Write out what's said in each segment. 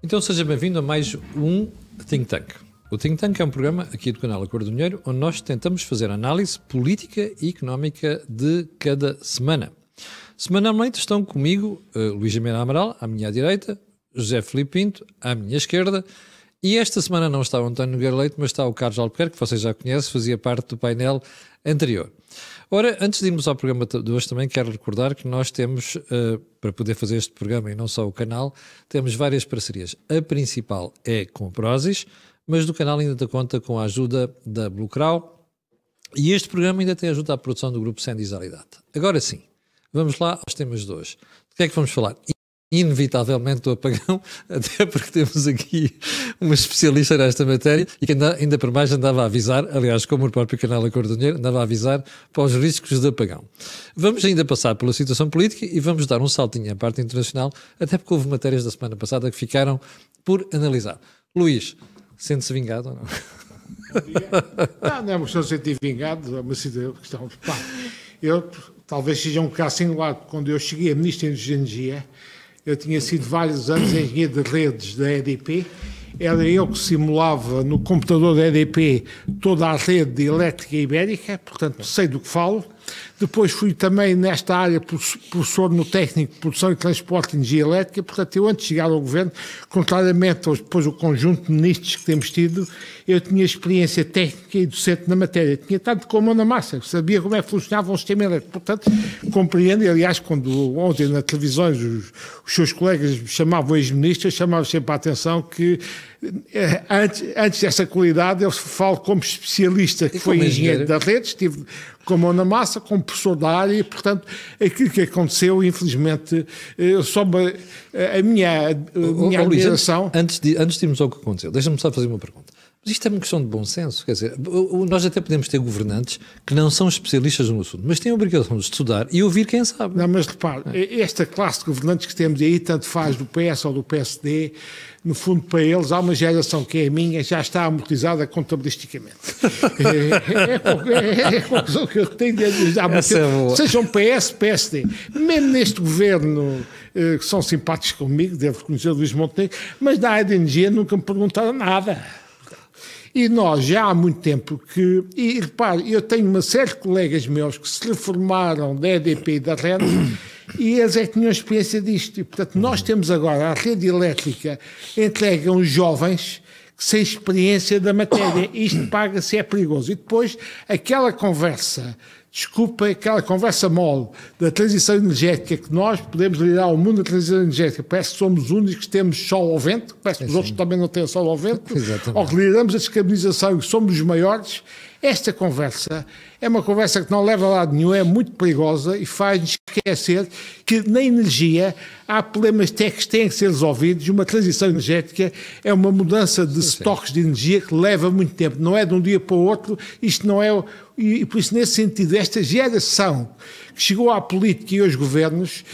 Então seja bem-vindo a mais um Think Tank. O Think Tank é um programa aqui do canal Acordo do Dinheiro, onde nós tentamos fazer análise política e económica de cada semana. Semanalmente estão comigo Luís Jiménez Amaral, à minha direita, José Filipe Pinto, à minha esquerda, e esta semana não está o António Nogueira Leite, mas está o Carlos Albuquerque, que vocês já conhecem, fazia parte do painel anterior. Ora, antes de irmos ao programa de hoje, também quero recordar que nós temos, para poder fazer este programa e não só o canal, temos várias parcerias. A principal é com a Prozis, mas do canal ainda conta com a ajuda da Blue Crow, e este programa ainda tem ajuda à produção do grupo Sendis Alidata. Agora sim, vamos lá aos temas de hoje. De que é que vamos falar? Inevitavelmente do apagão, até porque temos aqui uma especialista nesta matéria e que ainda por mais andava a avisar, aliás, como o próprio canal Acordo do Dinheiro, andava a avisar para os riscos de apagão. Vamos ainda passar pela situação política e vamos dar um saltinho à parte internacional, até porque houve matérias da semana passada que ficaram por analisar. Luís, sente-se vingado ou não? Não é uma questão de sentir vingado, é uma questão... Eu talvez seja um caso singular, quando eu cheguei a Ministro de Energia, eu tinha sido vários anos engenheiro de redes da EDP, era eu que simulava no computador da EDP toda a rede elétrica ibérica, portanto sei do que falo. Depois fui também nesta área professor no técnico de produção e transporte de energia elétrica, portanto eu antes de chegar ao governo, contrariamente aos depois o conjunto de ministros que temos tido, eu tinha experiência técnica e docente na matéria, tinha tanto como na massa, sabia como é que funcionava um sistema elétrico, portanto compreendo, e aliás quando ontem na televisão os seus colegas me chamavam ex-ministros, chamavam sempre a atenção que antes dessa qualidade eu falo como especialista que foi engenheiro da rede, estive com a mão na massa, como professor da área, e, portanto, aquilo que aconteceu, infelizmente, só a minha admiração... Antes de irmos ao que aconteceu, deixa-me só fazer uma pergunta. Mas isto é uma questão de bom senso, quer dizer, nós até podemos ter governantes que não são especialistas no assunto, mas têm a obrigação de estudar e ouvir quem sabe. Não, mas repare, esta classe de governantes que temos aí, tanto faz do PS ou do PSD, no fundo, para eles, há uma geração que é a minha, já está amortizada contabilisticamente. É a conclusão que eu tenho de dizer há muito tempo. Sejam PS, PSD. Mesmo neste governo, que são simpáticos comigo, devo reconhecer o Luís Montenegro, mas da área de energia nunca me perguntaram nada. E nós já há muito tempo que... E repare, eu tenho uma série de colegas meus que se reformaram da EDP e da REN e eles é que tinham experiência disto. E, portanto, nós temos agora a rede elétrica entregue a uns jovens sem experiência da matéria. Isto paga-se, é perigoso. E depois, aquela conversa... Desculpa, aquela conversa mole da transição energética, que nós podemos liderar ao mundo da transição energética, parece que somos os únicos que temos sol ao vento, parece que os outros também não têm sol ao vento, ou que lideramos a descarbonização e somos os maiores. Esta conversa é uma conversa que não leva a lado nenhum, é muito perigosa e faz-nos esquecer que na energia há problemas técnicos que têm que ser resolvidos. Uma transição energética é uma mudança de estoques de energia que leva muito tempo, não é de um dia para o outro, isto não é... E por isso, nesse sentido, esta geração que chegou à política e aos governos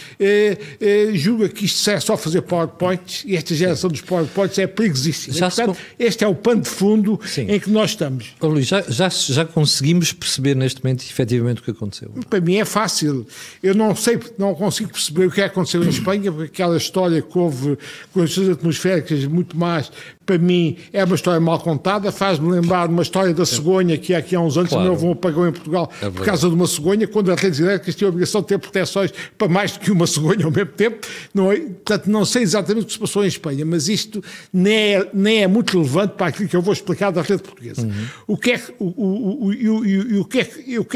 julga que isto é só fazer PowerPoints e esta geração dos PowerPoints é perigosíssima. Portanto, este é o pano de fundo em que nós estamos. Oh, Luís, já conseguimos perceber neste momento efetivamente o que aconteceu? Para mim é fácil. Eu não sei, não consigo perceber o que aconteceu em Espanha, porque aquela história que houve condições atmosféricas muito mais, para mim é uma história mal contada, faz-me lembrar uma história da cegonha que aqui há uns anos também houve um apagão em Portugal por causa de uma cegonha, quando a redes elétricas tinham a obrigação de ter proteções para mais do que uma cegonha ao mesmo tempo. Não é? Portanto, não sei exatamente o que se passou em Espanha, mas isto nem é muito relevante para aquilo que eu vou explicar da rede portuguesa. O que é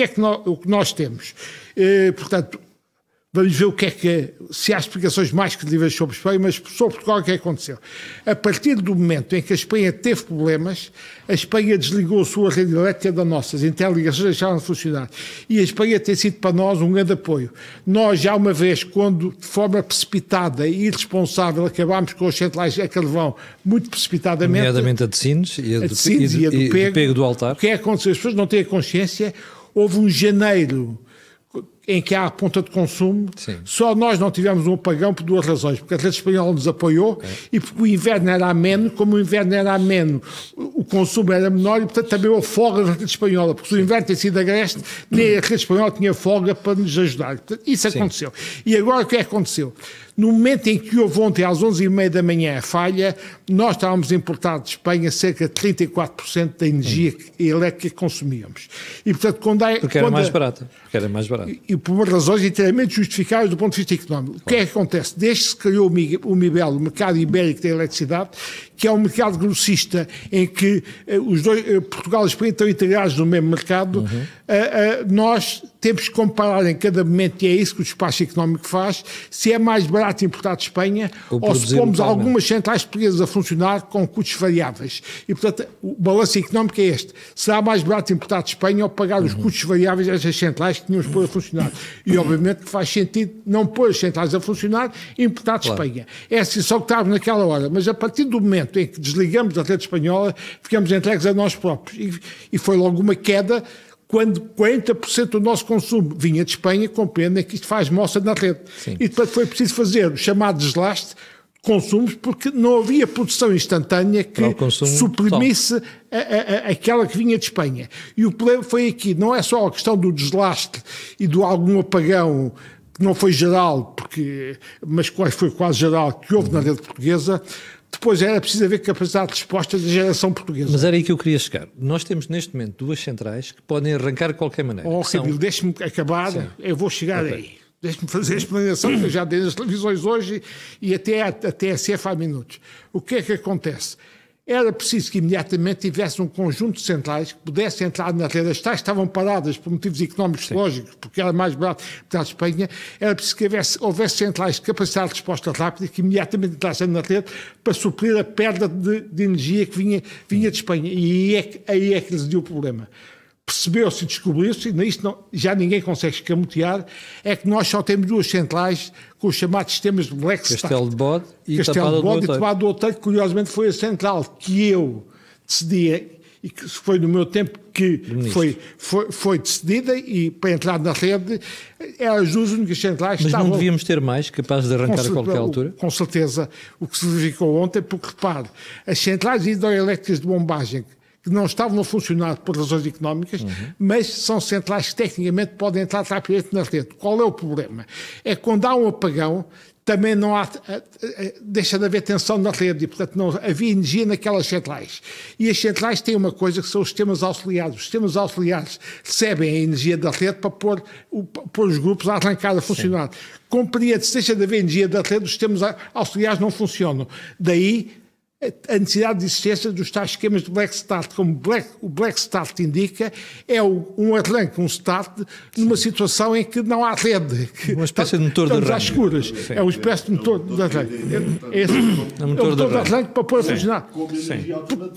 que nós temos? Portanto, vamos ver se há explicações mais credíveis sobre Espanha, mas sobre Portugal o que aconteceu. A partir do momento em que a Espanha teve problemas, a Espanha desligou a sua rede elétrica da nossa, as interligações deixaram de funcionar. E a Espanha tem sido para nós um grande apoio. Nós, já uma vez, quando de forma precipitada e irresponsável acabámos com as centrais a carvão muito precipitadamente... Nomeadamente a de Sines e a do Pego do Altar. O que é que aconteceu? As pessoas não têm a consciência. Houve um janeiro... em que há a ponta de consumo, só nós não tivemos um apagão por duas razões, porque a rede espanhola nos apoiou e porque o inverno era ameno, como o inverno era ameno, o consumo era menor e, portanto, também houve folga na rede espanhola, porque se o inverno tem sido agreste, nem a rede espanhola tinha folga para nos ajudar. Portanto, isso aconteceu. E agora o que é que aconteceu? No momento em que houve ontem às 11h30 da manhã a falha, nós estávamos a importar de Espanha cerca de 34% da energia elétrica que consumíamos. E, portanto, porque era mais barata. E por razões inteiramente justificáveis do ponto de vista económico. O que é que acontece? Desde que se criou o MIBEL, o Mercado Ibérico da Eletricidade, que é um mercado grossista em que Portugal e Espanha estão integrados no mesmo mercado, nós temos que comparar em cada momento, e é isso que o despacho económico faz, se é mais barato importar de Espanha ou se pomos algumas centrais portuguesas a funcionar com custos variáveis. E, portanto, o balanço económico é este. Será mais barato importar de Espanha ou pagar os custos variáveis dessas centrais que tínhamos pôr a funcionar. E, obviamente, que faz sentido não pôr as centrais a funcionar e importar de Espanha. É a decisão que estávamos naquela hora. Mas, a partir do momento em que desligamos a rede espanhola, ficamos entregues a nós próprios. E foi logo uma queda. Quando 40% do nosso consumo vinha de Espanha, compreendem que isto faz moça na rede. E depois foi preciso fazer o chamado deslaste de consumos, porque não havia produção instantânea que suprimisse aquela que vinha de Espanha. E o problema foi aqui, não é só a questão do deslaste e do algum apagão, que não foi geral, mas foi quase geral, que houve na rede portuguesa. Depois era preciso haver capacidade de resposta da geração portuguesa. Mas era aí que eu queria chegar. Nós temos neste momento duas centrais que podem arrancar de qualquer maneira. Camilo, deixe-me acabar, eu vou chegar aí. Deixe-me fazer a explanação que eu já dei nas televisões hoje e até a TSF há minutos. O que é que acontece? Era preciso que imediatamente tivesse um conjunto de centrais que pudesse entrar na rede. As tais estavam paradas por motivos económicos lógicos, porque era mais barato para a Espanha. Era preciso que houvesse centrais de capacidade de resposta rápida que imediatamente entrassem na rede para suprir a perda de energia que vinha de Espanha. E aí é que residiu o problema. Percebeu-se e descobriu-se, e isto já ninguém consegue escamotear, é que nós só temos duas centrais com os chamados sistemas de Black Start. Castelo de Bode e Tapada do Outeiro, que curiosamente foi a central que eu decidi, e que foi no meu tempo que foi decidida, e para entrar na rede eram as duas únicas centrais que estavam... Mas não devíamos ter mais, capazes de arrancar a qualquer altura? Com certeza, o que se verificou ontem, porque repare, as centrais hidroelétricas de bombagem que não estavam a funcionar por razões económicas, mas são centrais que tecnicamente podem entrar rapidamente na rede. Qual é o problema? É que quando há um apagão, também não há, deixa de haver tensão na rede e, portanto, não havia energia naquelas centrais. E as centrais têm uma coisa que são os sistemas auxiliares. Os sistemas auxiliares recebem a energia da rede para pôr os grupos a arrancar a funcionar. Compreende-se, deixa de haver energia da rede, os sistemas auxiliares não funcionam. Daí a necessidade de existência dos tais esquemas de Black Start, como o Black Start indica, é um arranque, um start, numa situação em que não há rede. Uma espécie de motor de arranque. Às escuras. É uma espécie de motor de arranque. É um motor de arranque para pôr a funcionar.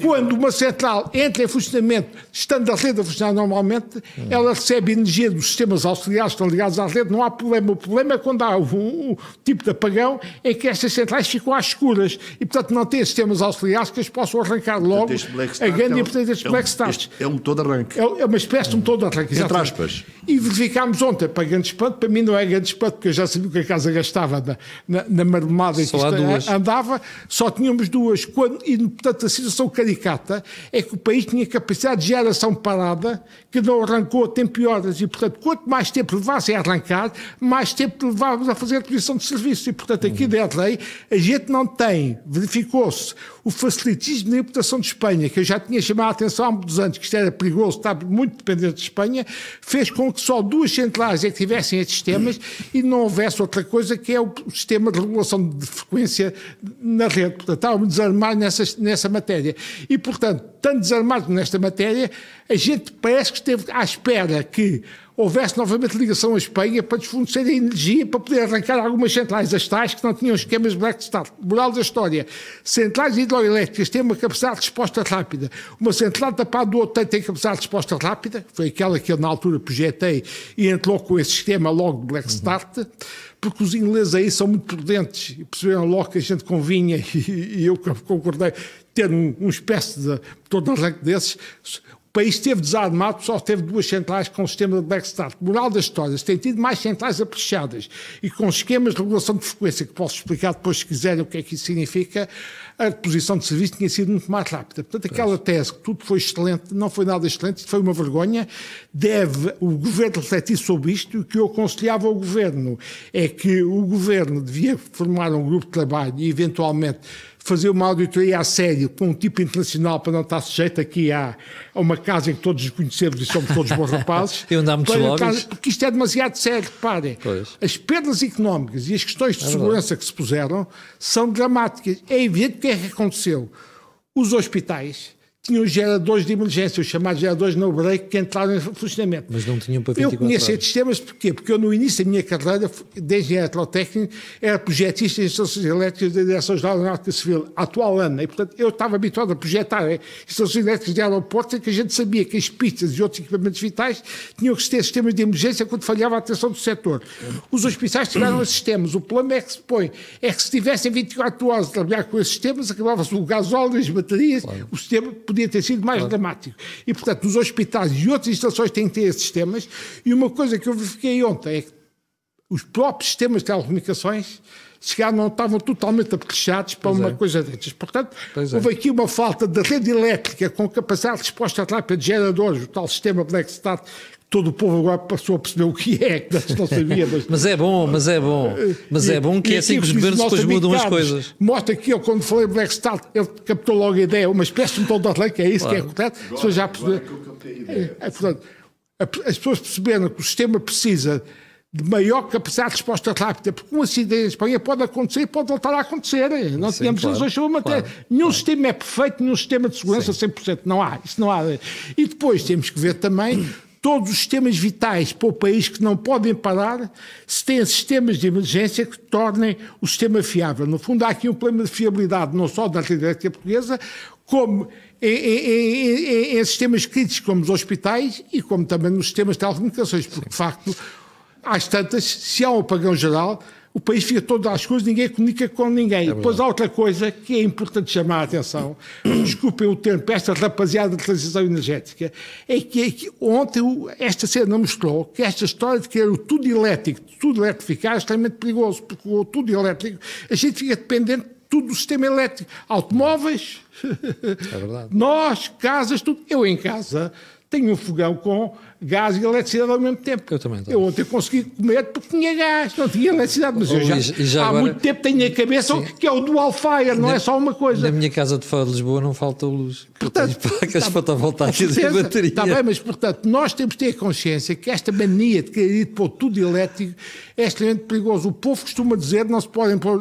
Quando uma central entra em funcionamento, estando a rede a funcionar normalmente, ela recebe energia dos sistemas auxiliares que estão ligados à rede, não há problema. O problema é quando há um tipo de apagão em que estas centrais ficam às escuras e, portanto, não têm sistemas auxiliares que as possam arrancar logo a grande importância destes Black Starts. É um motor de arranque. É uma espécie de motor de arranque. Entre aspas. E verificámos ontem, para grande espanto, para mim não é grande espanto, porque eu já sabia que a casa gastava na marmolada em que isto andava, só tínhamos duas. E, portanto, a situação caricata é que o país tinha capacidade de geração parada, que não arrancou a tempo e horas. E, portanto, quanto mais tempo levasse a arrancar, mais tempo levávamos a fazer a posição de serviço. E, portanto, aqui dentro aí, a gente não tem, verificou-se, o facilitismo na importação de Espanha, que eu já tinha chamado a atenção há muitos anos, que isto era perigoso, estava muito dependente de Espanha, fez com que só duas centrais é que tivessem estes sistemas e não houvesse outra coisa que é o sistema de regulação de frequência na rede. Portanto, estávamos desarmados nessa matéria. E, portanto, tanto desarmados nesta matéria, a gente parece que esteve à espera que houvesse novamente ligação à Espanha para desfornecer a energia para poder arrancar algumas centrais, as tais que não tinham esquemas de Black Start. Moral da história, centrais hidroelétricas têm uma capacidade de resposta rápida. Uma central Tapada do Outeiro tem capacidade de resposta rápida, foi aquela que eu na altura projetei e entrou com esse sistema logo de Black Start, porque os ingleses aí são muito prudentes e perceberam logo que a gente convinha, e eu concordei, ter uma espécie de motor de arranque desses. O país esteve desarmado, só teve 2 centrais com o sistema de Black Start. Moral das histórias, tem tido mais centrais aprechadas e com esquemas de regulação de frequência, que posso explicar depois se quiserem o que é que isso significa, a reposição de serviço tinha sido muito mais rápida. Portanto, aquela tese que tudo foi excelente, não foi nada excelente, foi uma vergonha. Deve o governo refletir sobre isto, e o que eu aconselhava ao governo é que o governo devia formar um grupo de trabalho e, eventualmente, fazer uma auditoria a sério com um tipo internacional para não estar sujeito aqui a uma casa em que todos nos conhecemos e somos todos bons rapazes. Eu andar muitos lobbies. Porque isto é demasiado sério, reparem. As perdas económicas e as questões de segurança que se puseram são dramáticas. É evidente o que é que aconteceu. Os hospitais tinham geradores de emergência, os chamados geradores no break, que entraram em funcionamento. Mas não tinham para 24 Eu conheço estes sistemas, porquê? Porque eu, no início da minha carreira de engenheiro eletrotécnico, era projetista em instalações elétricas da Direção-Geral da Aeronáutica Civil, atual ANA, e, portanto, eu estava habituado a projetar instalações elétricas de aeroportos em que a gente sabia que as pistas e outros equipamentos vitais tinham que ter sistemas de emergência quando falhava a atenção do setor. Os hospitais tiveram esses sistemas. O problema é que se põe, é que se tivessem 24 horas a trabalhar com esses sistemas, acabava-se o gasóleo, as baterias, o sistema podia ter sido mais dramático. E, portanto, os hospitais e outras instalações têm que ter esses sistemas. E uma coisa que eu verifiquei ontem é que os próprios sistemas de telecomunicações não estavam totalmente apetrechados para uma coisa destas. Portanto, houve aqui uma falta de rede elétrica com capacidade de resposta rápida de geradores, o tal sistema Black Start. Todo o povo agora passou a perceber o que é, que antes não sabia. Mas é bom que é assim que os governos depois mudam as coisas. Mostra que eu, quando falei Black Start, ele captou logo a ideia, uma espécie de motor de lei, que é isso que é correto. As pessoas já perceberam. Portanto, as pessoas perceberam que o sistema precisa de maior capacidade de resposta rápida, porque um acidente em Espanha pode acontecer e pode voltar a acontecer. Não tínhamos ilusões sobre a matéria. Nenhum sistema é perfeito, nenhum sistema de segurança 100%. Não há. Isso não há. E depois temos que ver também todos os sistemas vitais para o país que não podem parar, se têm sistemas de emergência que tornem o sistema fiável. No fundo, há aqui um problema de fiabilidade, não só da rede elétrica portuguesa, como em sistemas críticos como os hospitais e como também nos sistemas de telecomunicações, porque, de facto, às tantas, se há um apagão geral, o país fica todo às coisas, ninguém comunica com ninguém. Depois há outra coisa que é importante chamar a atenção, desculpem o termo, para esta rapaziada de transição energética, é que ontem esta cena mostrou que esta história de querer o tudo elétrico, tudo eletrificar, é extremamente perigoso, porque o tudo elétrico, a gente fica dependente de tudo do sistema elétrico. Automóveis, nós, casas, tudo. Eu em casa tenho um fogão com gás e eletricidade ao mesmo tempo. Eu também. Eu ontem consegui comer porque tinha gás, não tinha eletricidade. Mas eu já há agora, muito tempo tenho na cabeça que é o dual fire, não é só uma coisa. Na minha casa de fora de Lisboa não falta luz. Portanto, placas fotovoltaicas e bateria. Está bem, mas portanto, nós temos de ter consciência que esta mania de querer ir pôr tudo elétrico é extremamente perigoso. O povo costuma dizer que não se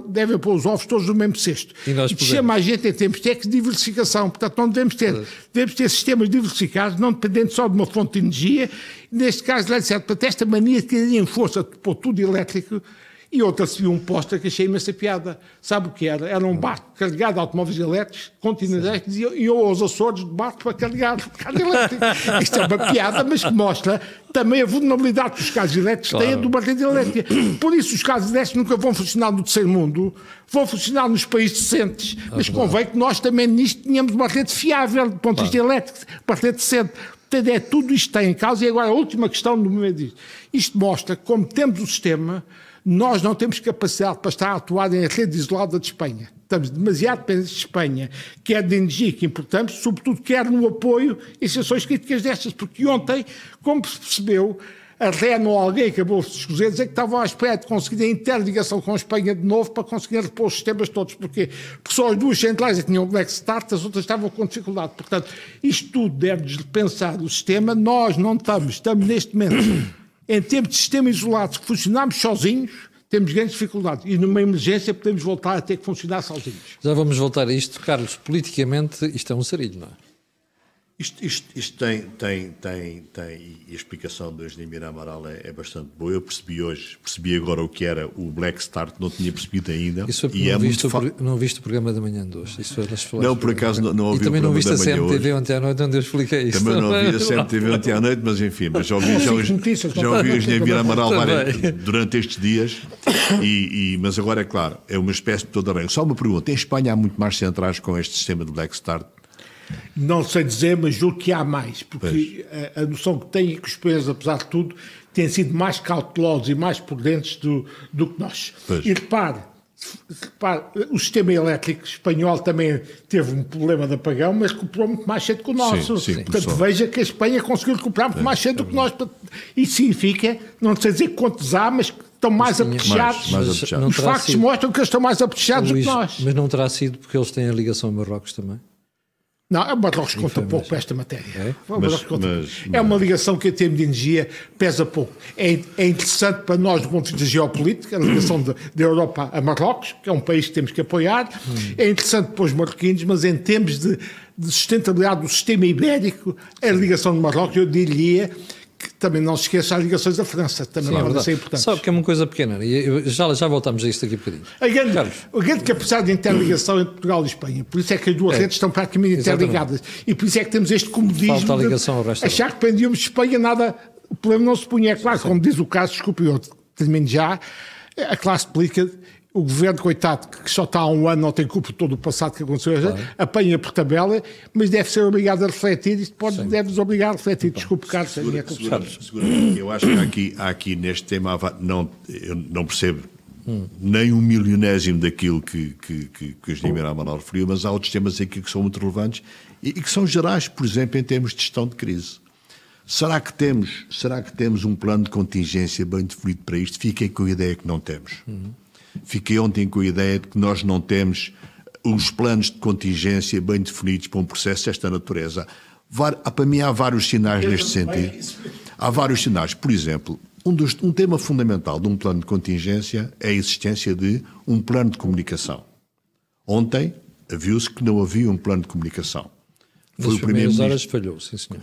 devem pôr os ovos todos no mesmo cesto. E que chama a gente em termos de diversificação. Portanto, não devemos ter sistemas diversificados, não dependendo só de uma fonte de energia. Neste caso, portanto, esta mania de querer em força de pôr tudo elétrico. E outra se viu um póster que achei imensa piada. Sabe o que era? Era um barco carregado de automóveis elétricos, continentais, que iam aos Açores de barco para carregar o carro elétrico. Isto é uma piada, mas que mostra também a vulnerabilidade que os carros elétricos têm de uma rede elétrica. Por isso, os carros elétricos nunca vão funcionar no terceiro mundo, vão funcionar nos países decentes, mas convém que nós também nisto tenhamos uma rede fiável, do ponto de vista elétrico, uma rede decente. Portanto, tudo isto está em causa. E agora a última questão do momento disto. Isto mostra como temos o sistema. Nós não temos capacidade para estar a atuar em rede isolada de Espanha. Estamos demasiado dependentes de Espanha, quer de energia que importamos, sobretudo quer no apoio em situações críticas destas, porque ontem, como se percebeu, a REN ou alguém acabou de escuser dizer que estavam à espera de conseguir a interligação com a Espanha de novo para conseguir repor os sistemas todos. Porquê? Porque só as 2 centrais tinham o Black Start, as outras estavam com dificuldade. Portanto, isto tudo deve repensar o sistema. Nós não estamos neste momento... Em termos de sistema isolado, que funcionamos sozinhos, temos grandes dificuldades. E numa emergência podemos voltar a ter que funcionar sozinhos. Já vamos voltar a isto. Carlos, politicamente isto é um sarilho, não é? Isto tem, e a explicação do engenheiro Mira Amaral é bastante boa. Eu percebi agora o que era o Black Start, não tinha percebido ainda. Isso foi não viste o programa da manhã de hoje. Isso foi nas não, por acaso não ouvi o programa da manhã. E também não viste a CMTV ontem à noite, onde eu expliquei isso. Também não ouvi a CMTV ontem à noite, mas enfim, mas já ouvi o engenheiro Mira Amaral durante estes dias, mas agora é claro, é uma espécie de toda a bem. Só uma pergunta, em Espanha há muito mais centrais com este sistema de Black Start? Não sei dizer, mas julgo que há mais, porque a noção que tem é que os espanhóis, apesar de tudo, têm sido mais cautelosos e mais prudentes do que nós. Pois. E repare, o sistema elétrico espanhol também teve um problema de apagão, mas recuperou muito mais cedo que o nosso. Sim, portanto, veja que a Espanha conseguiu recuperar muito mais cedo do que nós. Isso significa, não sei dizer quantos há, mas que estão mais apetrechados. Os factos mostram que eles estão mais apetrechados do que nós. Mas não terá sido porque eles têm a ligação a Marrocos também? Não, a Marrocos conta pouco para esta matéria. É? É uma ligação que, em termos de energia, pesa pouco. É interessante para nós, do ponto de vista geopolítico, a ligação da Europa a Marrocos, que é um país que temos que apoiar. É interessante para os marroquinos, mas em termos de sustentabilidade do sistema ibérico, a ligação de Marrocos, eu diria que também não se esqueça as ligações da França, também vai ser importante. Sabe que é uma coisa pequena, e já voltamos a isto daqui a bocadinho. A grande capacidade de interligação entre Portugal e Espanha, por isso é que as duas redes estão praticamente interligadas, e por isso é que temos este comodismo de achar que dependíamos de Espanha, nada, o problema não se punha. É claro, como diz o caso, desculpe, eu termino já, a classe política, o governo, coitado, que só está há um ano, não tem culpa de todo o passado que aconteceu, apanha por tabela, mas deve ser obrigado a refletir, isto deve-nos obrigar a refletir. Desculpe, Carlos, seguramente. Eu acho que há aqui neste tema, eu não percebo nem um milionésimo daquilo que o engenheiro Amaral referiu, mas há outros temas aqui que são muito relevantes e que são gerais, por exemplo, em termos de gestão de crise. Será que temos um plano de contingência bem definido para isto? Fiquei com a ideia que não temos. Fiquei ontem com a ideia de que nós não temos os planos de contingência bem definidos para um processo desta natureza. Para mim há vários sinais neste sentido. Há vários sinais. Por exemplo, um tema fundamental de um plano de contingência é a existência de um plano de comunicação. Ontem viu-se que não havia um plano de comunicação. Nas primeiras horas falhou, sim senhor.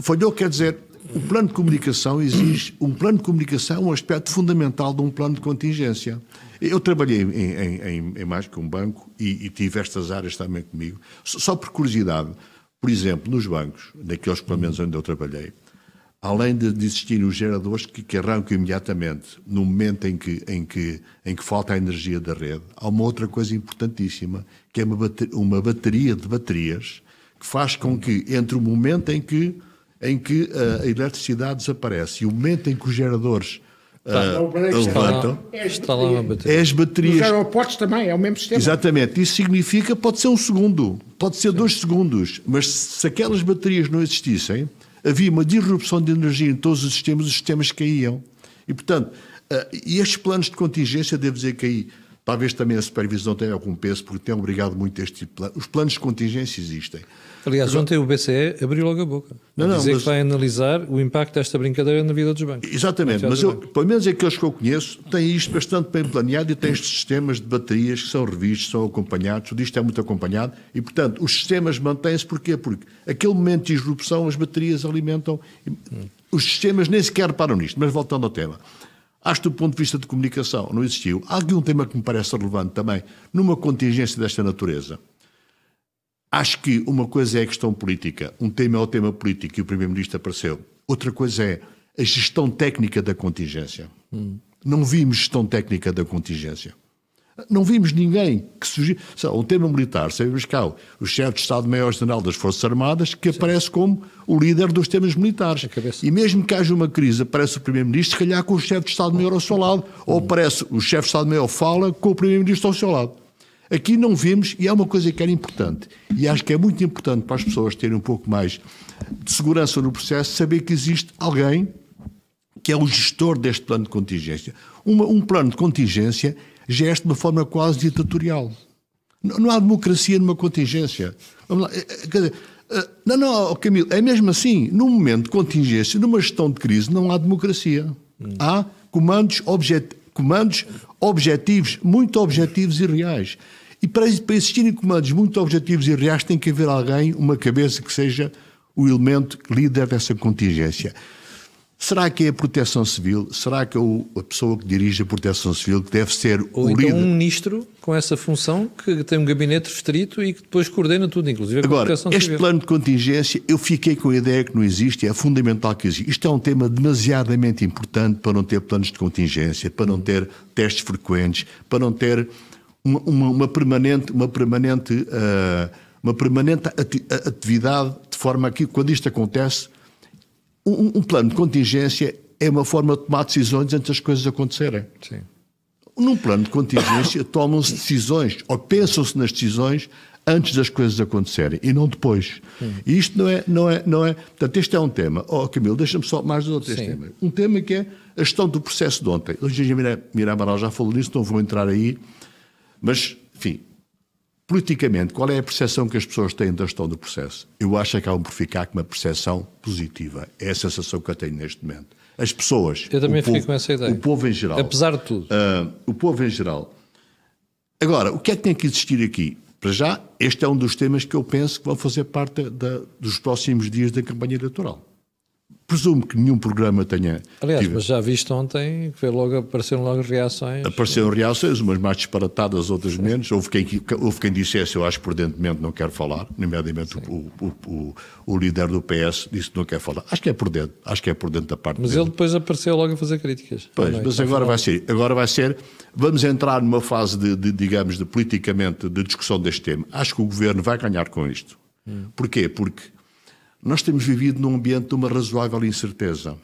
Falhou, quer dizer, o plano de comunicação exige... Um plano de comunicação é um aspecto fundamental de um plano de contingência. Eu trabalhei em mais que um banco e tive estas áreas também comigo. Só por curiosidade, por exemplo, nos bancos, naqueles pelo menos onde eu trabalhei, além de existirem os geradores que arrancam imediatamente no momento em que falta a energia da rede, há uma outra coisa importantíssima, que é uma bateria de baterias que faz com que, entre o momento em que a eletricidade desaparece e o momento em que os geradores levantam, é as baterias. Os aeroportos também, é o mesmo sistema. Exatamente. Isso significa, pode ser um segundo, pode ser 2 segundos, mas se aquelas baterias não existissem, havia uma disrupção de energia em todos os sistemas caíam. E, portanto, estes planos de contingência, devo dizer que aí, talvez também a supervisão tenha algum peso, porque tem obrigado muito este tipo de plano. Os planos de contingência existem. Aliás, ontem o BCE abriu logo a boca. Dizer que vai analisar o impacto desta brincadeira na vida dos bancos. Exatamente, mas pelo menos aqueles que eu conheço, têm isto bastante bem planeado e têm estes sistemas de baterias que são revistos, são acompanhados, tudo isto é muito acompanhado e, portanto, os sistemas mantêm-se. Porquê? Porque aquele momento de disrupção, as baterias alimentam. Os sistemas nem sequer reparam nisto, mas voltando ao tema. Acho que do ponto de vista de comunicação não existiu. Há aqui um tema que me parece relevante também, numa contingência desta natureza. Acho que uma coisa é a questão política, um tema é o tema político e o Primeiro-Ministro apareceu. Outra coisa é a gestão técnica da contingência. Não vimos gestão técnica da contingência. Não vimos ninguém que sugira... Um tema militar, sabemos cá, o chefe de Estado-Maior-General das Forças Armadas, que aparece como o líder dos temas militares. E mesmo que haja uma crise, aparece o Primeiro-Ministro, se calhar com o chefe de Estado-Maior ao seu lado, ou aparece o chefe de Estado-Maior fala com o Primeiro-Ministro ao seu lado. Aqui não vimos, e é uma coisa que era importante, e acho que é muito importante para as pessoas terem um pouco mais de segurança no processo, saber que existe alguém que é o gestor deste plano de contingência. Um plano de contingência gesta de uma forma quase ditatorial. Não há democracia numa contingência. Vamos lá. Não, Camilo, é mesmo assim. Num momento de contingência, numa gestão de crise, não há democracia. Há comandos objetivos, muito objetivos e reais. E para existirem comandos muito objetivos e reais tem que haver alguém, uma cabeça que seja o elemento líder dessa contingência. Será que é a Proteção Civil? Será que é a pessoa que dirige a Proteção Civil que deve ser o líder? Ou então um ministro com essa função que tem um gabinete restrito e que depois coordena tudo, inclusive a Proteção Civil. Este plano de contingência, eu fiquei com a ideia que não existe, é fundamental que exista. Isto é um tema demasiadamente importante para não ter planos de contingência, para não ter testes frequentes, para não ter uma permanente uma permanente atividade, de forma que, quando isto acontece, um plano de contingência é uma forma de tomar decisões antes das coisas acontecerem. Sim. Num plano de contingência tomam-se decisões, ou pensam-se nas decisões antes das coisas acontecerem e não depois. E isto não é. Portanto, este é um tema. Camilo, deixa-me só mais dois ou três temas. Um tema que é a gestão do processo de ontem. O engenheiro Mira Amaral já falou nisso, não vou entrar aí. Mas, enfim, politicamente, qual é a percepção que as pessoas têm da gestão do processo? Eu acho que acabam por ficar com uma percepção positiva. É a sensação que eu tenho neste momento. As pessoas... Eu também fico com essa ideia. O povo em geral. Apesar de tudo. O povo em geral. Agora, o que é que tem que existir aqui? Para já, este é um dos temas que eu penso que vão fazer parte dos próximos dias da campanha eleitoral. Presumo que nenhum programa tenha... Aliás, mas já viste ontem que apareceram logo reações. Apareceram reações, umas mais disparatadas, outras menos. Houve quem dissesse, eu acho que prudentemente não quero falar, nomeadamente o líder do PS disse que não quer falar. Acho que é prudente da parte dele. Mas ele depois apareceu logo a fazer críticas. Pois, mas agora vai ser, vamos entrar numa fase digamos, politicamente, de discussão deste tema. Acho que o Governo vai ganhar com isto. Porquê? Porque nós temos vivido num ambiente de uma razoável incerteza.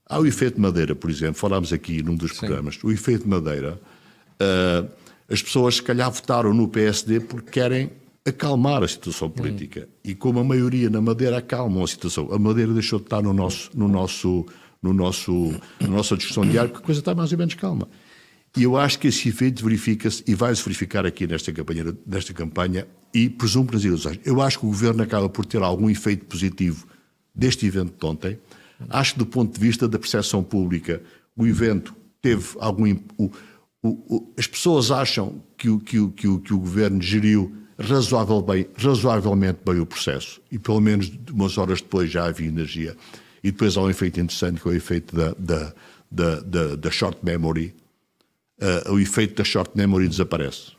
Há o efeito Madeira, por exemplo, falámos aqui num dos programas. O efeito Madeira, as pessoas se calhar votaram no PSD porque querem acalmar a situação política. E como a maioria na Madeira acalmam a situação, a Madeira deixou de estar na nossa discussão diária porque a coisa está mais ou menos calma. E eu acho que esse efeito verifica-se e vai-se verificar aqui nesta campanha e presumo nas eleições. Eu acho que o Governo acaba por ter algum efeito positivo deste evento de ontem. Acho que do ponto de vista da percepção pública, o evento teve algum... as pessoas acham que o Governo geriu razoavelmente bem o processo e pelo menos umas horas depois já havia energia. E depois há um efeito interessante que é o efeito da short memory. O efeito da short memory desaparece.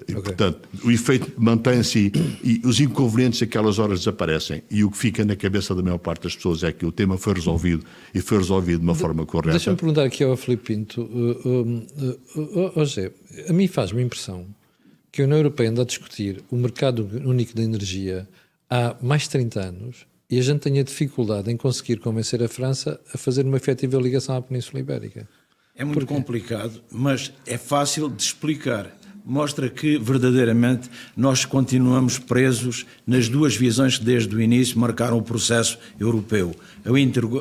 E, portanto, o efeito mantém-se e os inconvenientes daquelas horas desaparecem. E o que fica na cabeça da maior parte das pessoas é que o tema foi resolvido e foi resolvido de uma forma correta. Deixa-me perguntar aqui ao Filipe Pinto. José, a mim faz-me impressão que a União Europeia anda a discutir o mercado único da energia há mais de 30 anos e a gente tenha dificuldade em conseguir convencer a França a fazer uma efetiva ligação à Península Ibérica. É muito complicado, mas é fácil de explicar. Mostra que, verdadeiramente, nós continuamos presos nas duas visões que, desde o início, marcaram o processo europeu. A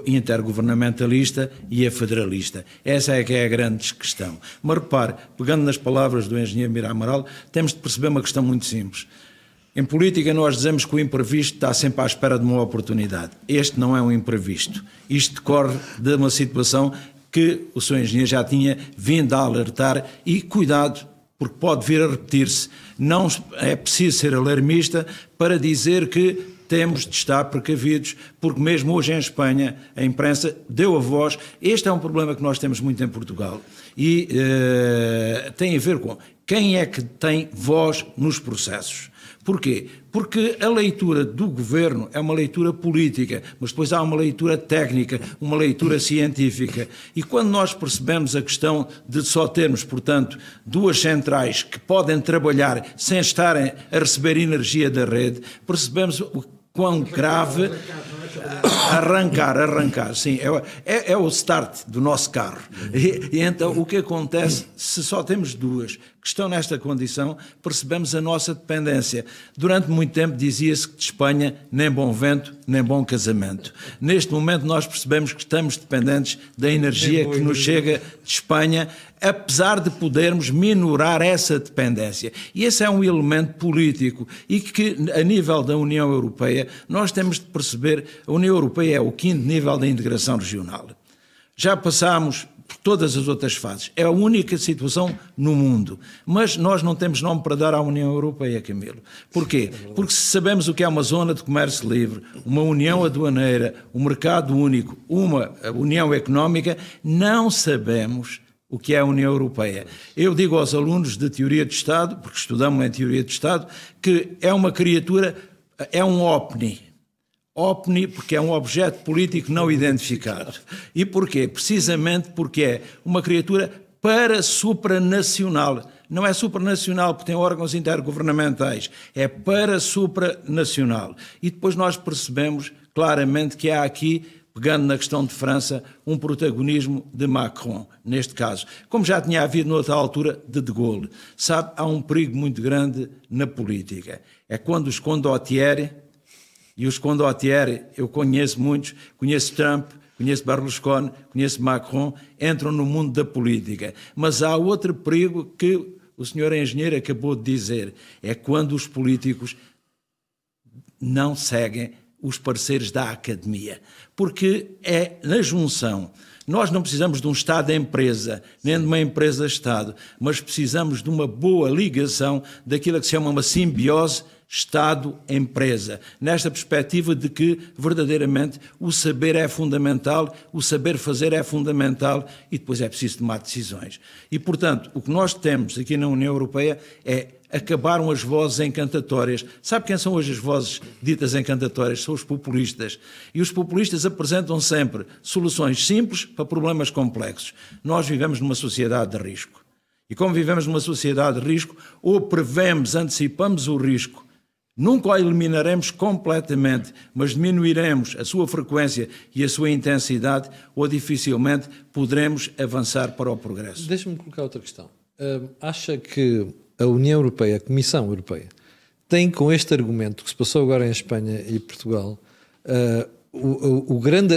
intergovernamentalista e a federalista. Essa é que é a grande questão. Mas repare, pegando nas palavras do engenheiro Mira Amaral, temos de perceber uma questão muito simples. Em política nós dizemos que o imprevisto está sempre à espera de uma oportunidade. Este não é um imprevisto. Isto decorre de uma situação que o Sr. Engenheiro já tinha vindo a alertar e cuidado, porque pode vir a repetir-se. Não é preciso ser alarmista para dizer que temos de estar precavidos, porque mesmo hoje em Espanha a imprensa deu a voz. Este é um problema que nós temos muito em Portugal e tem a ver com quem é que tem voz nos processos. Porquê? Porque a leitura do Governo é uma leitura política, mas depois há uma leitura técnica, uma leitura científica. E quando nós percebemos a questão de só termos, portanto, duas centrais que podem trabalhar sem estarem a receber energia da rede, percebemos o quão grave... Arrancar, sim, é o start do nosso carro. E então o que acontece se só temos duas que estão nesta condição, percebemos a nossa dependência. Durante muito tempo dizia-se que de Espanha nem bom vento, nem bom casamento. Neste momento nós percebemos que estamos dependentes da energia que nos chega de Espanha, apesar de podermos minorar essa dependência. E esse é um elemento político e que, a nível da União Europeia, nós temos de perceber, a União Europeia é o 5º nível da integração regional. Já passámos por todas as outras fases. É a única situação no mundo. Mas nós não temos nome para dar à União Europeia, Camilo. Porquê? Porque se sabemos o que é uma zona de comércio livre, uma união aduaneira, um mercado único, uma união económica, não sabemos o que é a União Europeia. Eu digo aos alunos de Teoria de Estado, porque estudamos em Teoria de Estado, que é uma criatura, é um OVNI. OVNI porque é um objeto político não identificado. E porquê? Precisamente porque é uma criatura para supranacional. não é supranacional porque tem órgãos intergovernamentais, é para-supranacional. E depois nós percebemos claramente que há aqui, pegando na questão de França, um protagonismo de Macron, neste caso. Como já tinha havido noutra altura de Gaulle. Sabe, há um perigo muito grande na política. É quando os condottieri, e os condottieri, eu conheço muitos, conheço Trump, conheço Berlusconi, conheço Macron, entram no mundo da política. Mas há outro perigo que o senhor engenheiro acabou de dizer, é quando os políticos não seguem os parceiros da academia, porque é na junção. Nós não precisamos de um Estado-empresa, nem de uma empresa-Estado, mas precisamos de uma boa ligação daquilo que se chama uma simbiose Estado-empresa, nesta perspectiva de que, verdadeiramente, o saber é fundamental, o saber fazer é fundamental e depois é preciso tomar decisões. E, portanto, o que nós temos aqui na União Europeia é acabaram as vozes encantatórias. Sabe quem são hoje as vozes ditas encantatórias? São os populistas. E os populistas apresentam sempre soluções simples para problemas complexos. Nós vivemos numa sociedade de risco. E como vivemos numa sociedade de risco, ou prevemos, antecipamos o risco, nunca o eliminaremos completamente, mas diminuiremos a sua frequência e a sua intensidade, ou dificilmente poderemos avançar para o progresso. Deixa-me colocar outra questão. Acha que a União Europeia, a Comissão Europeia, tem com este argumento que se passou agora em Espanha e Portugal,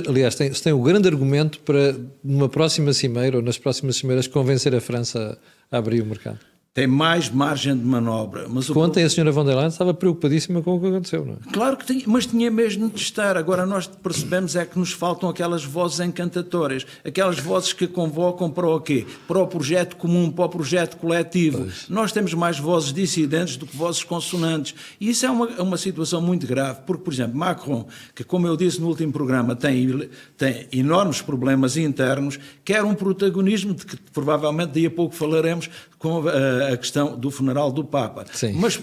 aliás, tem o grande argumento para, numa próxima cimeira ou nas próximas cimeiras, convencer a França a abrir o mercado? Tem mais margem de manobra. Mas ontem a senhora von der Leyen estava preocupadíssima com o que aconteceu, não é? Claro que tinha, mas tinha mesmo de estar. Agora nós percebemos é que nos faltam aquelas vozes encantatórias, aquelas vozes que convocam para o quê? Para o projeto comum, para o projeto coletivo. Pois. Nós temos mais vozes dissidentes do que vozes consonantes. E isso é uma situação muito grave, porque, por exemplo, Macron, que como eu disse no último programa, tem enormes problemas internos, quer um protagonismo de que provavelmente daí a pouco falaremos com a questão do funeral do Papa. Sim. Mas,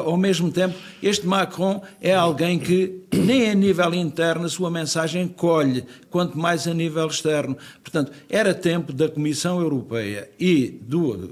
ao mesmo tempo, este Macron é alguém que nem a nível interno a sua mensagem colhe, quanto mais a nível externo. Portanto, era tempo da Comissão Europeia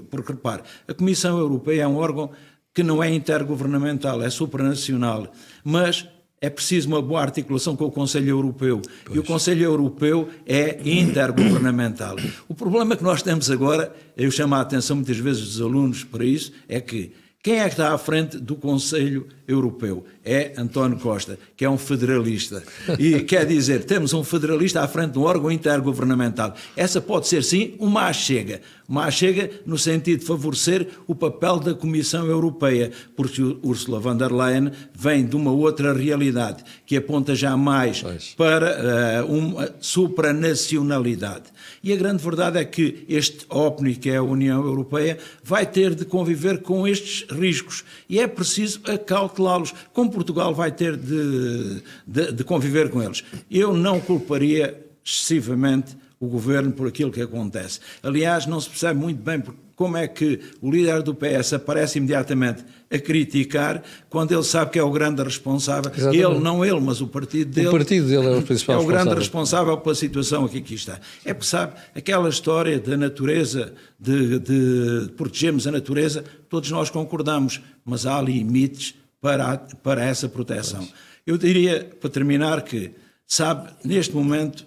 porque, repare, a Comissão Europeia é um órgão que não é intergovernamental, é supranacional, mas é preciso uma boa articulação com o Conselho Europeu. Pois. E o Conselho Europeu é intergovernamental. O problema que nós temos agora, eu chamo a atenção muitas vezes dos alunos para isso, é que quem é que está à frente do Conselho Europeu? É António Costa, que é um federalista. E quer dizer, temos um federalista à frente de um órgão intergovernamental. Essa pode ser, sim, uma achega. Uma achega no sentido de favorecer o papel da Comissão Europeia, porque Ursula von der Leyen vem de uma outra realidade, que aponta já mais para uma supranacionalidade. E a grande verdade é que este OPNI, que é a União Europeia, vai ter de conviver com estes riscos. E é preciso acautelá-los, como Portugal vai ter de conviver com eles. Eu não culparia excessivamente o governo por aquilo que acontece. Aliás, não se percebe muito bem como é que o líder do PS aparece imediatamente a criticar quando ele sabe que é o grande responsável. Exatamente. Ele, não ele, mas o partido dele. O partido dele é o principal responsável. É o grande responsável pela situação que aqui está. É porque, sabe, aquela história da natureza, de protegermos a natureza, todos nós concordamos, mas há limites para essa proteção. Pois. Eu diria, para terminar, que, sabe, neste momento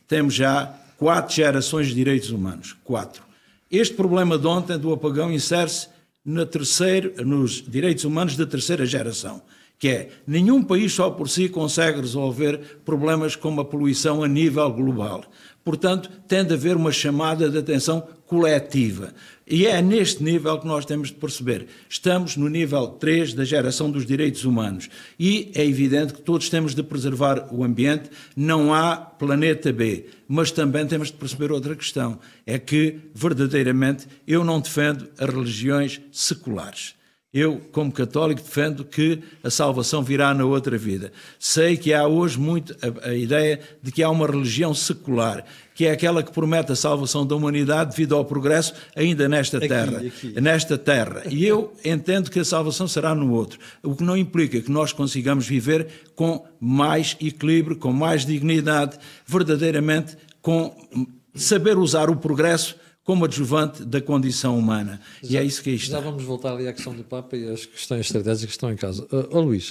temos já 4 gerações de direitos humanos. 4. Este problema de ontem, do apagão, insere-se nos direitos humanos da terceira geração, que é, nenhum país só por si consegue resolver problemas como a poluição a nível global. Portanto, tem de haver uma chamada de atenção coletiva. E é neste nível que nós temos de perceber. Estamos no nível 3 da geração dos direitos humanos. E é evidente que todos temos de preservar o ambiente. Não há planeta B. Mas também temos de perceber outra questão. É que, verdadeiramente, eu não defendo as religiões seculares. Eu, como católico, defendo que a salvação virá na outra vida. Sei que há hoje muito a ideia de que há uma religião secular, que é aquela que promete a salvação da humanidade devido ao progresso ainda nesta terra. Nesta terra. E eu entendo que a salvação será no outro. O que não implica que nós consigamos viver com mais equilíbrio, com mais dignidade, verdadeiramente com saber usar o progresso como adjuvante da condição humana. E é isso que aí está. Já vamos voltar ali à questão do Papa e às questões estratégicas que estão em causa.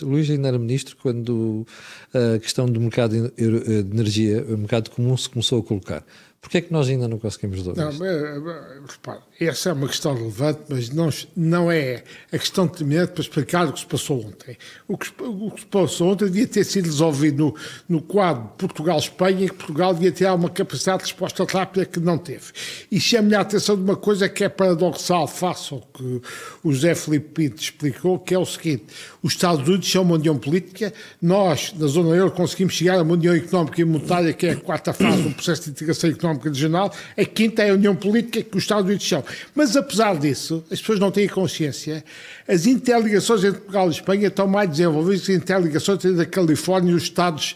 Luís ainda era ministro quando a questão do mercado de energia, o mercado comum, se começou a colocar. Porquê é que nós ainda não conseguimos resolver isto? Repare, essa é uma questão relevante, mas não é a questão determinante para explicar o que se passou ontem. O que se passou ontem devia ter sido resolvido no quadro Portugal-Espanha, que Portugal devia ter uma capacidade de resposta rápida que não teve. E chamo-lhe a atenção de uma coisa que é paradoxal face ao que o José Filipe Pinto explicou, que é o seguinte: os Estados Unidos são uma união política, nós, na zona euro, conseguimos chegar a uma união económica e monetária, que é a quarta fase do processo de integração económica regional, a quinta é a união política que os Estados Unidos são. Mas, apesar disso, as pessoas não têm consciência, as interligações entre Portugal e Espanha estão mais desenvolvidas que as interligações entre a Califórnia e os Estados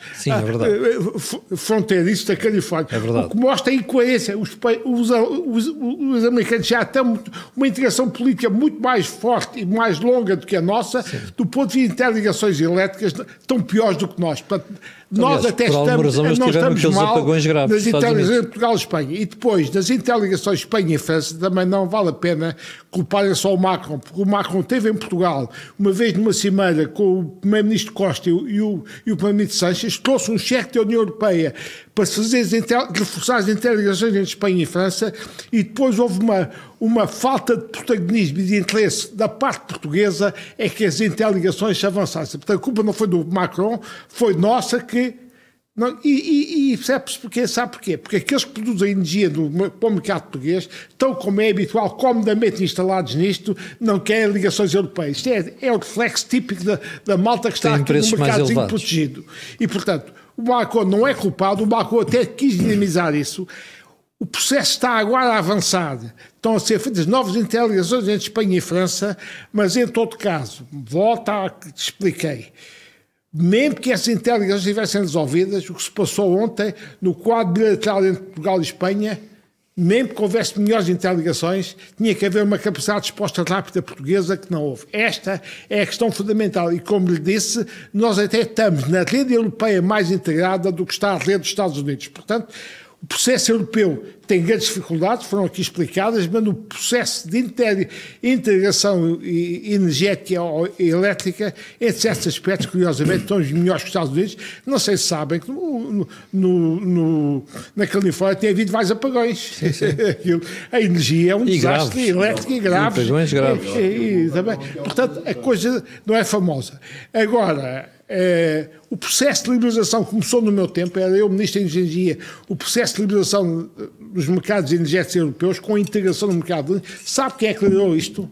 fronteiriços da Califórnia. É verdade. O que mostra a incoerência. Os americanos já têm uma integração política muito mais forte e mais longa do que a nossa. Sim. Do ponto de vista de interligações elétricas, estão piores do que nós. Portanto, nós até estamos mal nas interligações entre Portugal e Espanha. E depois, nas interligações Espanha e França, também não vale a pena culparem só o Macron, porque o Macron esteve em Portugal, uma vez numa cimeira com o Primeiro-Ministro Costa e o Primeiro-Ministro Sánchez, trouxe um cheque da União Europeia para reforçar as interligações entre Espanha e França, e depois houve uma falta de protagonismo e de interesse da parte portuguesa, é que as interligações se avançassem. Portanto, a culpa não foi do Macron, foi nossa que... Não, e sabe porquê? Porque aqueles que produzem energia para o mercado português estão, como é habitual, comodamente instalados nisto, não querem ligações europeias. Isto é o reflexo típico da malta que está aqui no mercadozinho protegido. E, portanto, o Macron não é culpado, o Macron até quis dinamizar isso. O processo está agora a avançar. Estão a ser feitas novas interligações entre Espanha e França, mas, em todo caso, volta ao que te expliquei. Mesmo que essas interligações estivessem resolvidas, o que se passou ontem no quadro bilateral entre Portugal e Espanha, mesmo que houvesse melhores interligações, tinha que haver uma capacidade de resposta rápida portuguesa que não houve. Esta é a questão fundamental e, como lhe disse, nós até estamos na rede europeia mais integrada do que está a rede dos Estados Unidos. Portanto, o processo europeu tem grandes dificuldades, foram aqui explicadas, mas no processo de integração energética e elétrica, entre certos aspectos, curiosamente, estão os melhores que os Estados Unidos. Não sei se sabem que na Califórnia tem havido vários apagões. Sim, sim. A energia é um desastre elétrico e grave. Apagões graves. Portanto, a coisa não é famosa. Agora... o processo de liberalização começou no meu tempo, era eu ministro da Energia, o processo de liberalização dos mercados energéticos europeus com a integração no mercado. Sabe quem é que liderou isto?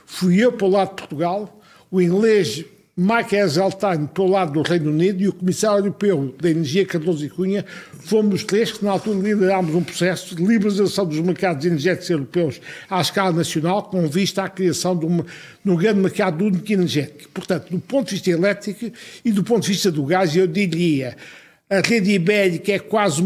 Fui eu para o lado de Portugal, o inglês Mike Heseltine para o lado do Reino Unido e o Comissário Europeu da Energia, Cardoso e Cunha. Fomos os três que na altura liderámos um processo de liberalização dos mercados energéticos europeus à escala nacional, com vista à criação de um grande mercado único energético. Portanto, do ponto de vista elétrico e do ponto de vista do gás, eu diria... A rede ibérica é quase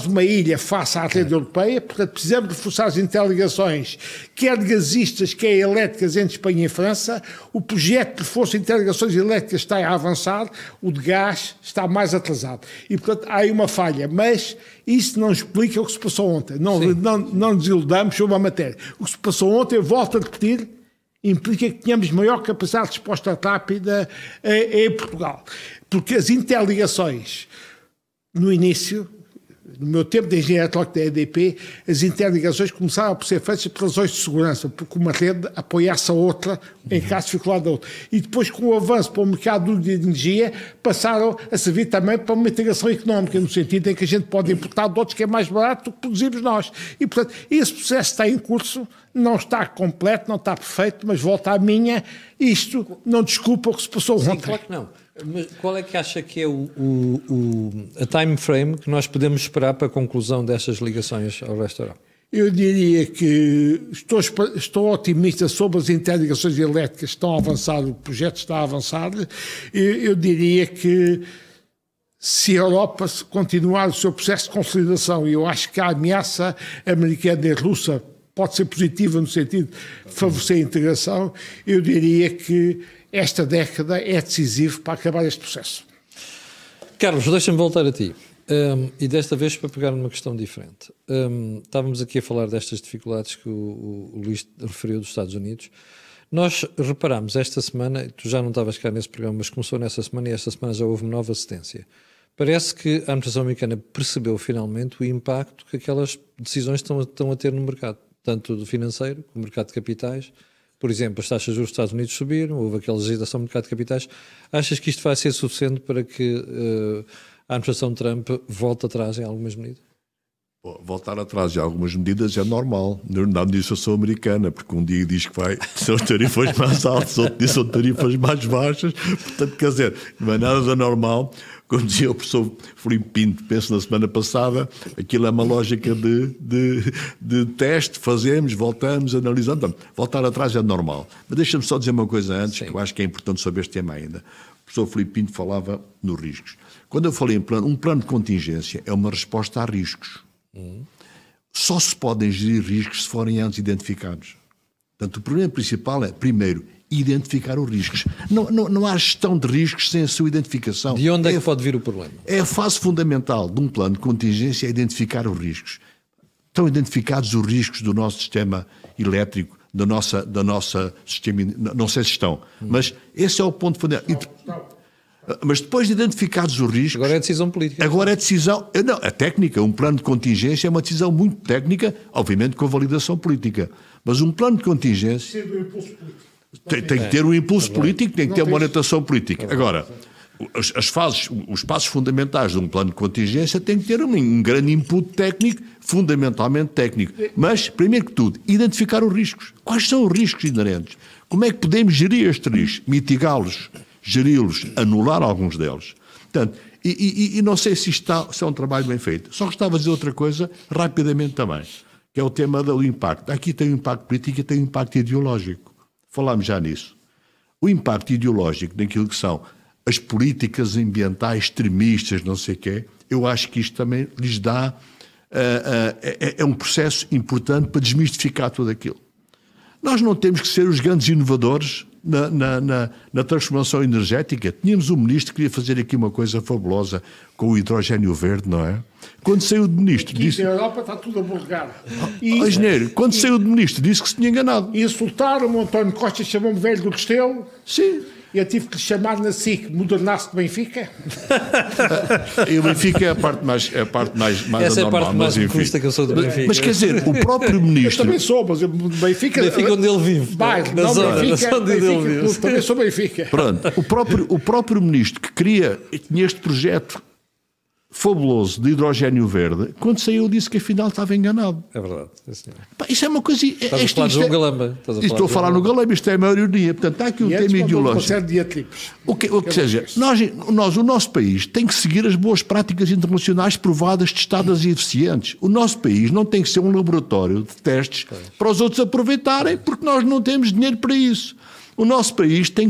uma ilha face à rede europeia, portanto precisamos reforçar as interligações, quer gasistas, quer elétricas entre Espanha e França. O projeto de reforço de interligações elétricas está a avançar, o de gás está mais atrasado. E, portanto, há aí uma falha, mas isso não explica o que se passou ontem. Não nos iludamos sobre a matéria. O que se passou ontem, eu volto a repetir, implica que tenhamos maior capacidade de resposta rápida em Portugal. Porque as interligações, no início, no meu tempo de engenharia elétrica da EDP, as interligações começaram a ser feitas por razões de segurança, porque uma rede apoiasse a outra em caso de dificuldade da outra. E depois, com o avanço para o mercado de energia, passaram a servir também para uma integração económica, no sentido em que a gente pode importar de outros que é mais barato do que produzimos nós. E, portanto, esse processo está em curso, não está completo, não está perfeito, mas volta à minha, isto não desculpa o que se passou ontem. Claro que não. Mas qual é que acha que é a time frame que nós podemos esperar para a conclusão destas ligações ao resto da Europa? Eu diria que estou otimista sobre as interligações elétricas que estão a avançar, o projeto está a avançar. Eu diria que se a Europa continuar o seu processo de consolidação, e eu acho que a ameaça americana e russa pode ser positiva no sentido de favorecer a integração, eu diria que esta década é decisiva para acabar este processo. Carlos, deixa-me voltar a ti. E desta vez para pegar numa questão diferente. Estávamos aqui a falar destas dificuldades que o Luís referiu dos Estados Unidos. Nós reparámos esta semana, tu já não estavas cá nesse programa, mas começou nessa semana e esta semana já houve uma nova assistência. Parece que a administração americana percebeu finalmente o impacto que aquelas decisões estão a ter no mercado, tanto do financeiro como do mercado de capitais. Por exemplo, as taxas de juros dos Estados Unidos subiram, houve aquela legislação no mercado de capitais. Achas que isto vai ser suficiente para que a administração Trump volte atrás em algumas medidas? Voltar atrás de algumas medidas é normal na administração americana, porque um dia diz que vai ser tarifas mais altas, outro dia são tarifas mais baixas. Portanto, quer dizer, não é nada de anormal. Como dizia o professor Filipe Pinto, penso na semana passada, aquilo é uma lógica de teste, fazemos, voltamos, analisamos. Então, voltar atrás é normal. Mas deixa-me só dizer uma coisa antes, que eu acho que é importante sobre este tema ainda. O professor Filipe Pinto falava nos riscos. Quando eu falei em plano, um plano de contingência é uma resposta a riscos. Só se podem gerir riscos se forem antes identificados. Portanto, o problema principal é, primeiro, identificar os riscos. Não há gestão de riscos sem a sua identificação. De onde é que pode vir o problema? É a fase fundamental de um plano de contingência, é identificar os riscos. Estão identificados os riscos do nosso sistema elétrico, da nossa sistema, não sei se estão, mas esse é o ponto fundamental. Mas depois de identificados os riscos... Agora é decisão política. Agora é decisão... Não, a técnica, um plano de contingência é uma decisão muito técnica, obviamente com validação política. Mas um plano de contingência... Tem que ter um impulso político, tem que ter uma orientação política. Agora, os passos fundamentais de um plano de contingência têm que ter um grande input técnico, fundamentalmente técnico. Mas, primeiro que tudo, identificar os riscos. Quais são os riscos inerentes? Como é que podemos gerir estes riscos? Mitigá-los, geri-los, anular alguns deles. Portanto, e não sei se isto se é um trabalho bem feito. Só gostava de dizer outra coisa, rapidamente também, que é o tema do impacto. Aqui tem o impacto político e tem o impacto ideológico. Falámos já nisso. O impacto ideológico naquilo que são as políticas ambientais extremistas, não sei o quê, eu acho que isto também lhes dá... é um processo importante para desmistificar tudo aquilo. Nós não temos que ser os grandes inovadores na transformação energética. Tínhamos um ministro que queria fazer aqui uma coisa fabulosa com o hidrogênio verde, não é? Quando saiu de ministro... Aqui disse, na Europa está tudo a borregar. Engenheiro, quando saiu de ministro disse que se tinha enganado. E insultaram-me, o António Costa chamou-me velho do Restelo. Sim. Eu tive que lhe chamar na SIC, modernasse de Benfica. E o Benfica é a parte mais essa anormal. É a parte mais que custa que eu sou do Benfica. Mas quer dizer, o próprio ministro... Eu também sou, mas o Benfica... Benfica onde ele vive. Na zona onde ele vive. Também sou Benfica. Pronto, o próprio ministro que tinha este projeto fabuloso de hidrogênio verde, quando saiu disse que afinal estava enganado. É verdade. Isso é uma coisa... Estás a falar de João Galamba. Estou a falar no Galamba, isto é a maioria. Portanto, está aqui um tema ideológico. O que seja, o nosso país tem que seguir as boas práticas internacionais provadas, testadas e eficientes. O nosso país não tem que ser um laboratório de testes para os outros aproveitarem, porque nós não temos dinheiro para isso. O nosso país tem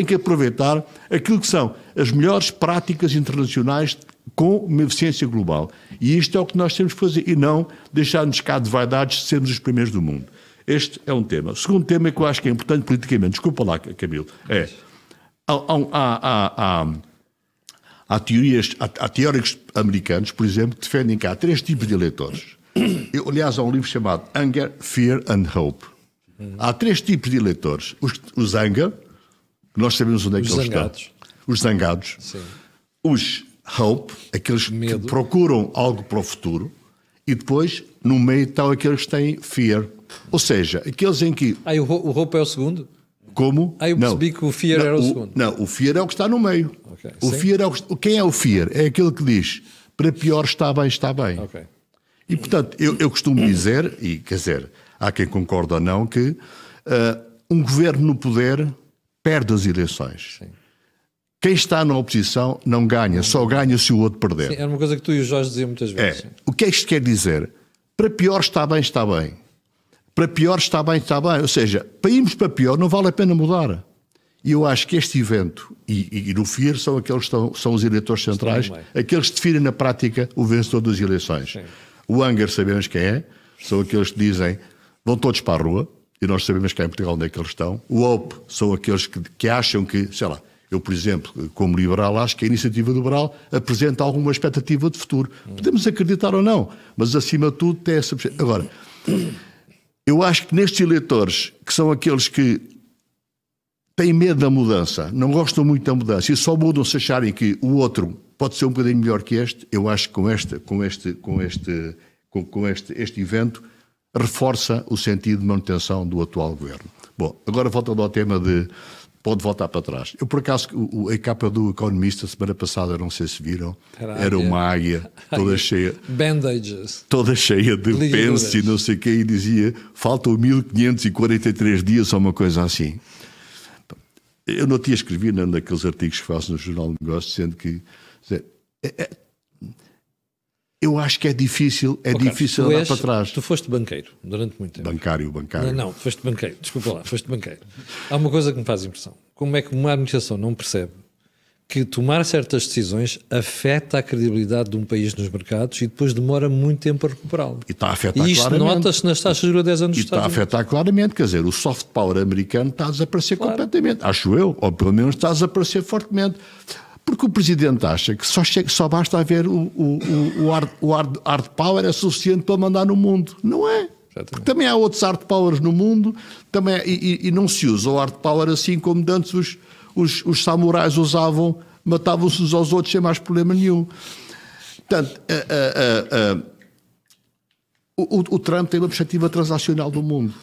que aproveitar aquilo que são as melhores práticas internacionais com uma eficiência global. E isto é o que nós temos que fazer, e não deixar-nos cá de vaidades de sermos os primeiros do mundo. Este é um tema. O segundo tema que eu acho que é importante politicamente, desculpa lá, Camilo, há teóricos americanos, por exemplo, que defendem que há 3 tipos de eleitores. Aliás, há um livro chamado Anger, Fear and Hope. Há 3 tipos de eleitores. Os anger, que nós sabemos onde é que eles estão. Os zangados. Sim. Os hope, aqueles que procuram algo para o futuro. E depois, no meio, estão aqueles que têm fear. Ou seja, aqueles em que... o hope é o segundo? Como? Eu percebi que o fear era o segundo. Não, o fear é o que está no meio. Okay. Fear é quem é o fear? É aquele que diz, para pior está bem, está bem. Okay. E, portanto, eu costumo dizer, e quer dizer, há quem concorde ou não, que um governo no poder perde as eleições. Sim. Quem está na oposição não ganha, só ganha se o outro perder. Sim, era uma coisa que tu e o Jorge diziam muitas vezes. O que é que isto quer dizer? Para pior está bem, está bem. Para pior está bem, está bem. Ou seja, para irmos para pior não vale a pena mudar. E eu acho que este evento, e no FIR são aqueles que são os eleitores centrais, aqueles que definem na prática o vencedor das eleições. Sim. O Anger sabemos quem é, são aqueles que dizem vão todos para a rua, e nós sabemos que é em Portugal onde é que eles estão. O Hope são aqueles que acham que, sei lá, Eu, por exemplo, como liberal, acho que a iniciativa liberal apresenta alguma expectativa de futuro. Podemos acreditar ou não, mas acima de tudo tem essa... Agora, eu acho que nestes eleitores, que são aqueles que têm medo da mudança, não gostam muito da mudança e só mudam se acharem que o outro pode ser um bocadinho melhor que este, eu acho que este evento reforça o sentido de manutenção do atual governo. Bom, agora voltando ao tema de... Pode voltar para trás. Eu, por acaso, a capa do Economista, semana passada, não sei se viram, era uma águia toda cheia... Bandages. Toda cheia de pence e não sei o quê, e dizia, faltam 1543 dias ou uma coisa assim. Eu não tinha escrevido naqueles artigos que faço no Jornal de Negócios, dizendo que... Eu acho que é difícil andar para trás. Tu foste banqueiro durante muito tempo. Bancário. Não, foste banqueiro. Desculpa lá, foste banqueiro. Há uma coisa que me faz impressão. Como é que uma administração não percebe que tomar certas decisões afeta a credibilidade de um país nos mercados e depois demora muito tempo a recuperá-lo? E está a afetar claramente. E isto nota-se nas taxas de juros a 10 anos dos Estados Unidos. E está a afetar claramente, quer dizer, o soft power americano está a desaparecer completamente. Acho eu, ou pelo menos está a desaparecer fortemente. Porque o Presidente acha que só basta haver o hard power é suficiente para mandar no mundo. Não é. Porque também há outros hard powers no mundo e não se usa o hard power assim como antes os samurais usavam, matavam-se uns aos outros sem mais problema nenhum. Portanto, o Trump tem uma perspectiva transacional do mundo.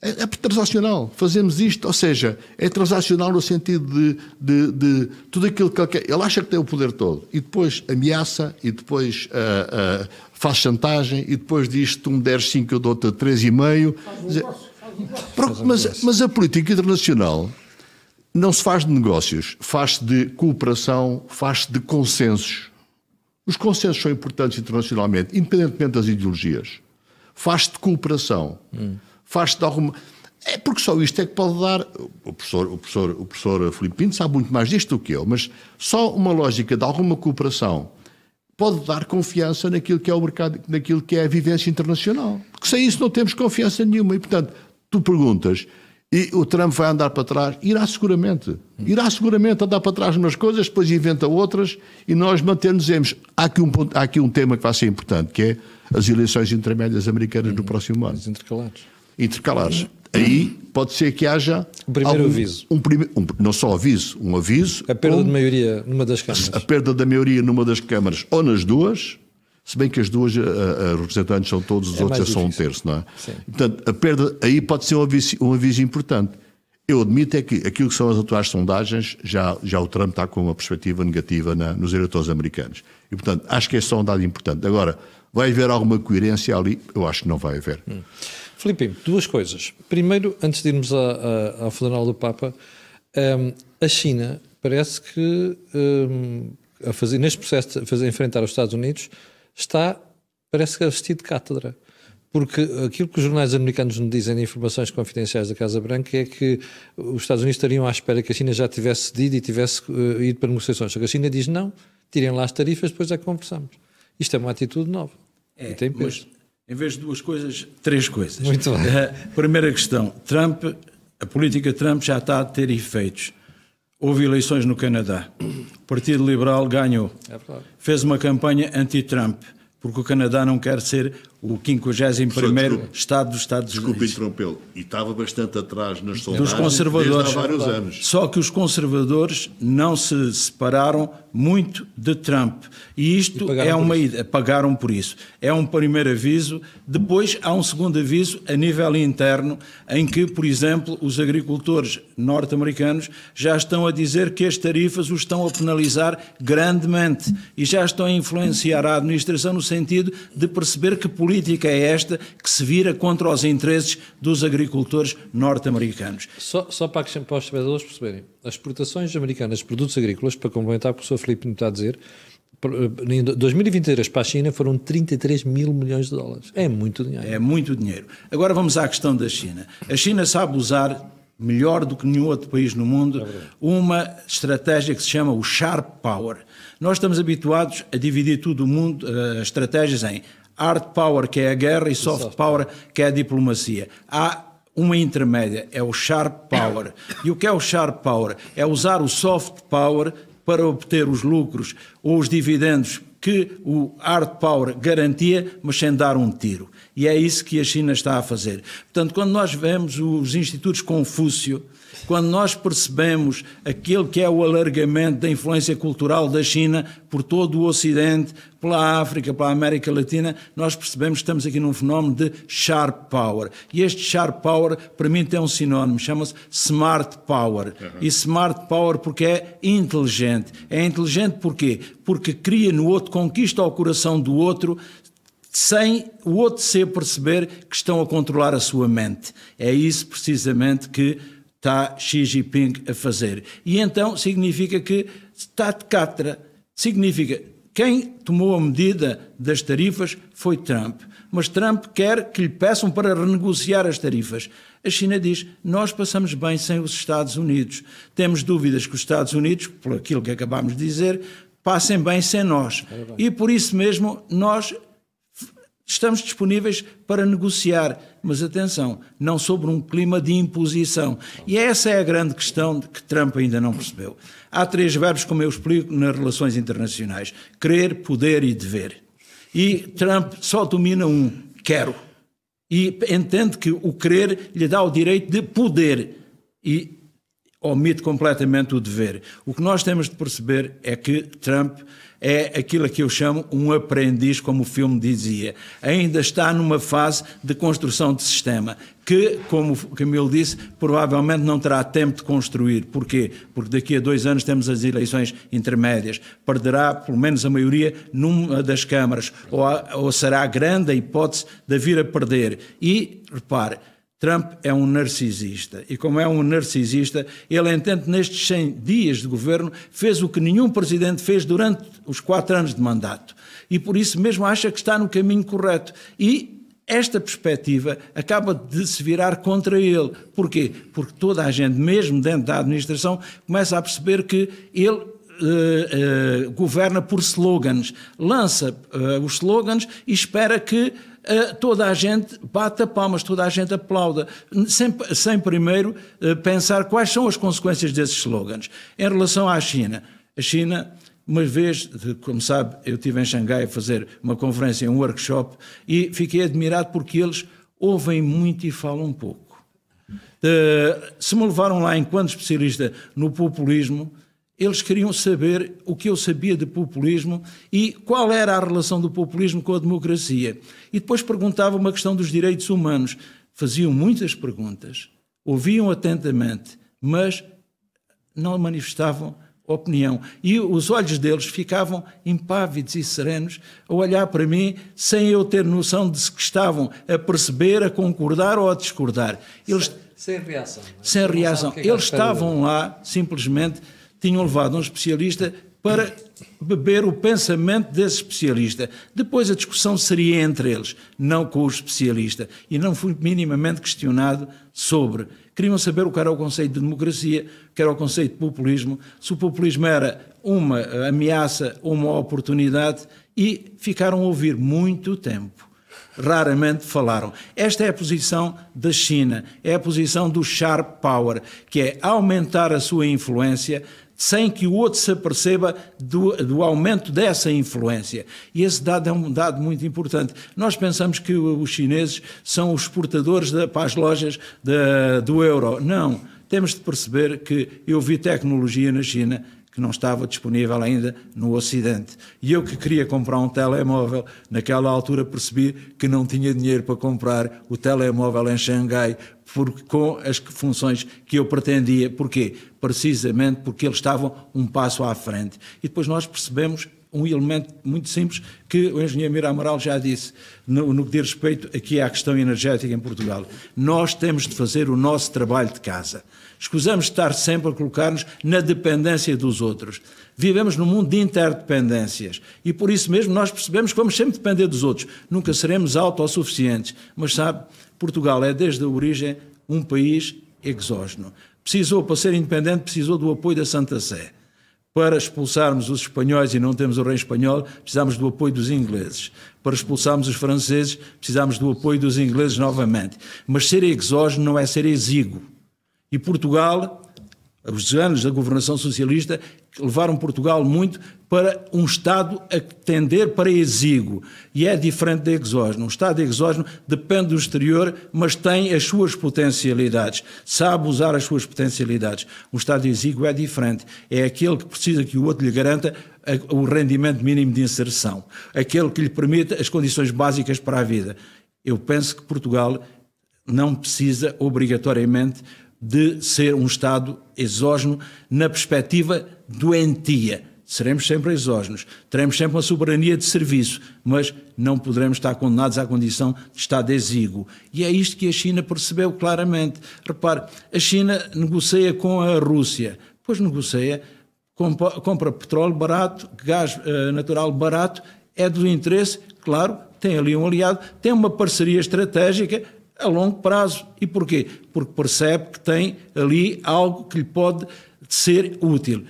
É transacional, fazemos isto, ou seja, é transacional no sentido de tudo aquilo que ele quer. Ele acha que tem o poder todo e depois ameaça e depois faz chantagem e depois diz: se tu me deres 5 eu dou-te 3,5. Mas a política internacional não se faz de negócios, faz-se de cooperação, faz-se de consensos. Os consensos são importantes internacionalmente, independentemente das ideologias. Faz-se de cooperação. Faz-se de alguma... É porque só isto é que pode dar... O professor Filipe Pinto sabe muito mais disto do que eu, mas só uma lógica de alguma cooperação pode dar confiança naquilo que é o mercado, naquilo que é a vivência internacional. Porque sem isso não temos confiança nenhuma. E, portanto, tu perguntas, e o Trump vai andar para trás? Irá seguramente andar para trás umas coisas, depois inventa outras, e nós manter-nos-emos. Há aqui um tema que vai ser importante, que é as eleições intermédias americanas no próximo ano. Intercalares. Aí pode ser que haja... O primeiro aviso. Não só aviso, um aviso... A perda de maioria numa das câmaras. A perda da maioria numa das câmaras ou nas duas, se bem que as duas representantes são todos, os outros são um terço, não é? Sim. Portanto, a perda aí pode ser um aviso importante. Eu admito é que aquilo que são as atuais sondagens, já o Trump está com uma perspectiva negativa nos eleitores americanos. E, portanto, acho que é só um dado importante. Agora, vai haver alguma coerência ali? Eu acho que não vai haver. Filipe, duas coisas. Primeiro, antes de irmos ao funeral do Papa, a China parece que, neste processo de enfrentar os Estados Unidos, parece que a vestir de cátedra. Porque aquilo que os jornais americanos nos dizem de informações confidenciais da Casa Branca é que os Estados Unidos estariam à espera que a China já tivesse cedido e tivesse ido para negociações. Só que a China diz não, tirem lá as tarifas, depois é que conversamos. Isto é uma atitude nova. E tem peso. Em vez de duas coisas, três coisas. Muito bem. Primeira questão, a política Trump já está a ter efeitos. Houve eleições no Canadá. O Partido Liberal ganhou. Fez uma campanha anti-Trump, porque o Canadá não quer ser o 51º Estado dos Estados Unidos. Desculpe interrompê-lo. E estava bastante atrás nas sondagens dos conservadores, desde há vários anos. Só que os conservadores não se separaram muito de Trump. E isto pagaram por isso. É um primeiro aviso. Depois há um segundo aviso a nível interno, em que, por exemplo, os agricultores norte-americanos já estão a dizer que as tarifas os estão a penalizar grandemente e já estão a influenciar a administração no sentido de perceber que política é esta que se vira contra os interesses dos agricultores norte-americanos. Só para os espectadores perceberem, as exportações americanas de produtos agrícolas, para complementar o que o Sr. Filipe está a dizer, em 2023 para a China foram 33 mil milhões de dólares. É muito dinheiro. É muito dinheiro. Agora vamos à questão da China. A China sabe usar, melhor do que nenhum outro país no mundo, uma estratégia que se chama o Sharp Power. Nós estamos habituados a dividir todo o mundo, as estratégias em Hard Power, que é a guerra, e Soft Power, que é a diplomacia. Há uma intermédia, é o sharp power. E o que é o sharp power? É usar o soft power para obter os lucros ou os dividendos que o hard power garantia, mas sem dar um tiro. E é isso que a China está a fazer. Portanto, quando nós vemos os institutos Confúcio, quando nós percebemos aquilo que é o alargamento da influência cultural da China por todo o Ocidente, pela África, pela América Latina, nós percebemos que estamos aqui num fenómeno de sharp power. E este sharp power, para mim, tem um sinónimo, chama-se smart power. E smart power porque é inteligente. É inteligente porquê? Porque cria no outro, conquista o coração do outro, sem o outro se perceber que estão a controlar a sua mente. É isso precisamente que está Xi Jinping a fazer. E então significa que está de catra. Significa quem tomou a medida das tarifas foi Trump. Mas Trump quer que lhe peçam para renegociar as tarifas. A China diz, nós passamos bem sem os Estados Unidos. Temos dúvidas que os Estados Unidos, por aquilo que acabámos de dizer, passem bem sem nós. E por isso mesmo nós estamos disponíveis para negociar, mas atenção, não sobre um clima de imposição. E essa é a grande questão que Trump ainda não percebeu. Há 3 verbos, como eu explico, nas relações internacionais. Querer, poder e dever. E Trump só domina um, quero. E entende que o querer lhe dá o direito de poder e omite completamente o dever. O que nós temos de perceber é que Trump é aquilo que eu chamo um aprendiz, como o filme dizia. Ainda está numa fase de construção de sistema, que, como o Camilo disse, provavelmente não terá tempo de construir. Porquê? Porque daqui a 2 anos temos as eleições intermédias. Perderá, pelo menos a maioria, numa das câmaras, ou será grande a hipótese de vir a perder. E, repare, Trump é um narcisista e, como é um narcisista, ele entende que nestes 100 dias de governo fez o que nenhum presidente fez durante os 4 anos de mandato e por isso mesmo acha que está no caminho correto e esta perspectiva acaba de se virar contra ele. Porquê? Porque toda a gente, mesmo dentro da administração, começa a perceber que ele governa por slogans, lança os slogans e espera que toda a gente bata palmas, toda a gente aplauda, sem primeiro pensar quais são as consequências desses slogans. Em relação à China, a China, uma vez, como sabe, eu estive em Xangai a fazer uma conferência, um workshop, e fiquei admirado porque eles ouvem muito e falam pouco. Se me levaram lá enquanto especialista no populismo, eles queriam saber o que eu sabia de populismo e qual era a relação do populismo com a democracia. E depois perguntavam uma questão dos direitos humanos. Faziam muitas perguntas, ouviam atentamente, mas não manifestavam opinião. E os olhos deles ficavam impávidos e serenos a olhar para mim sem eu ter noção de se que estavam a perceber, a concordar ou a discordar. Eles, sem reação. Sem reação. Eles estavam lá simplesmente... tinham levado um especialista para beber o pensamento desse especialista. Depois a discussão seria entre eles, não com o especialista. E não fui minimamente questionado sobre. Queriam saber o que era o conceito de democracia, o que era o conceito de populismo, se o populismo era uma ameaça ou uma oportunidade, e ficaram a ouvir muito tempo. Raramente falaram. Esta é a posição da China, é a posição do sharp power, que é aumentar a sua influência sem que o outro se aperceba do aumento dessa influência. E esse dado é um dado muito importante. Nós pensamos que os chineses são os exportadores para as lojas do euro. Não. Temos de perceber que eu vi tecnologia na China que não estava disponível ainda no Ocidente. E eu que queria comprar um telemóvel, naquela altura percebi que não tinha dinheiro para comprar o telemóvel em Xangai, com as funções que eu pretendia. Porquê? Precisamente porque eles estavam um passo à frente. E depois nós percebemos um elemento muito simples que o engenheiro Mira Amaral já disse no que diz respeito aqui à questão energética em Portugal. Nós temos de fazer o nosso trabalho de casa. Escusamos de estar sempre a colocar-nos na dependência dos outros. Vivemos num mundo de interdependências e por isso mesmo nós percebemos que vamos sempre depender dos outros. Nunca seremos autossuficientes. Mas sabe, Portugal é desde a origem um país exógeno. Precisou, para ser independente, precisou do apoio da Santa Sé. Para expulsarmos os espanhóis e não temos o rei espanhol, precisamos do apoio dos ingleses. Para expulsarmos os franceses, precisamos do apoio dos ingleses novamente. Mas ser exógeno não é ser exíguo. E Portugal, os anos da governação socialista, levaram Portugal muito para um Estado a tender para exíguo. E é diferente de exógeno. Um Estado exógeno depende do exterior, mas tem as suas potencialidades. Sabe usar as suas potencialidades. Um Estado exíguo é diferente. É aquele que precisa que o outro lhe garanta o rendimento mínimo de inserção. Aquele que lhe permita as condições básicas para a vida. Eu penso que Portugal não precisa, obrigatoriamente, de ser um Estado exógeno na perspectiva doentia. Seremos sempre exógenos, teremos sempre uma soberania de serviço, mas não poderemos estar condenados à condição de Estado exíguo. E é isto que a China percebeu claramente. Repare, a China negocia com a Rússia, pois negocia, compra petróleo barato, gás natural barato, é do interesse, claro, tem ali um aliado, tem uma parceria estratégica a longo prazo. E porquê? Porque percebe que tem ali algo que lhe pode ser útil.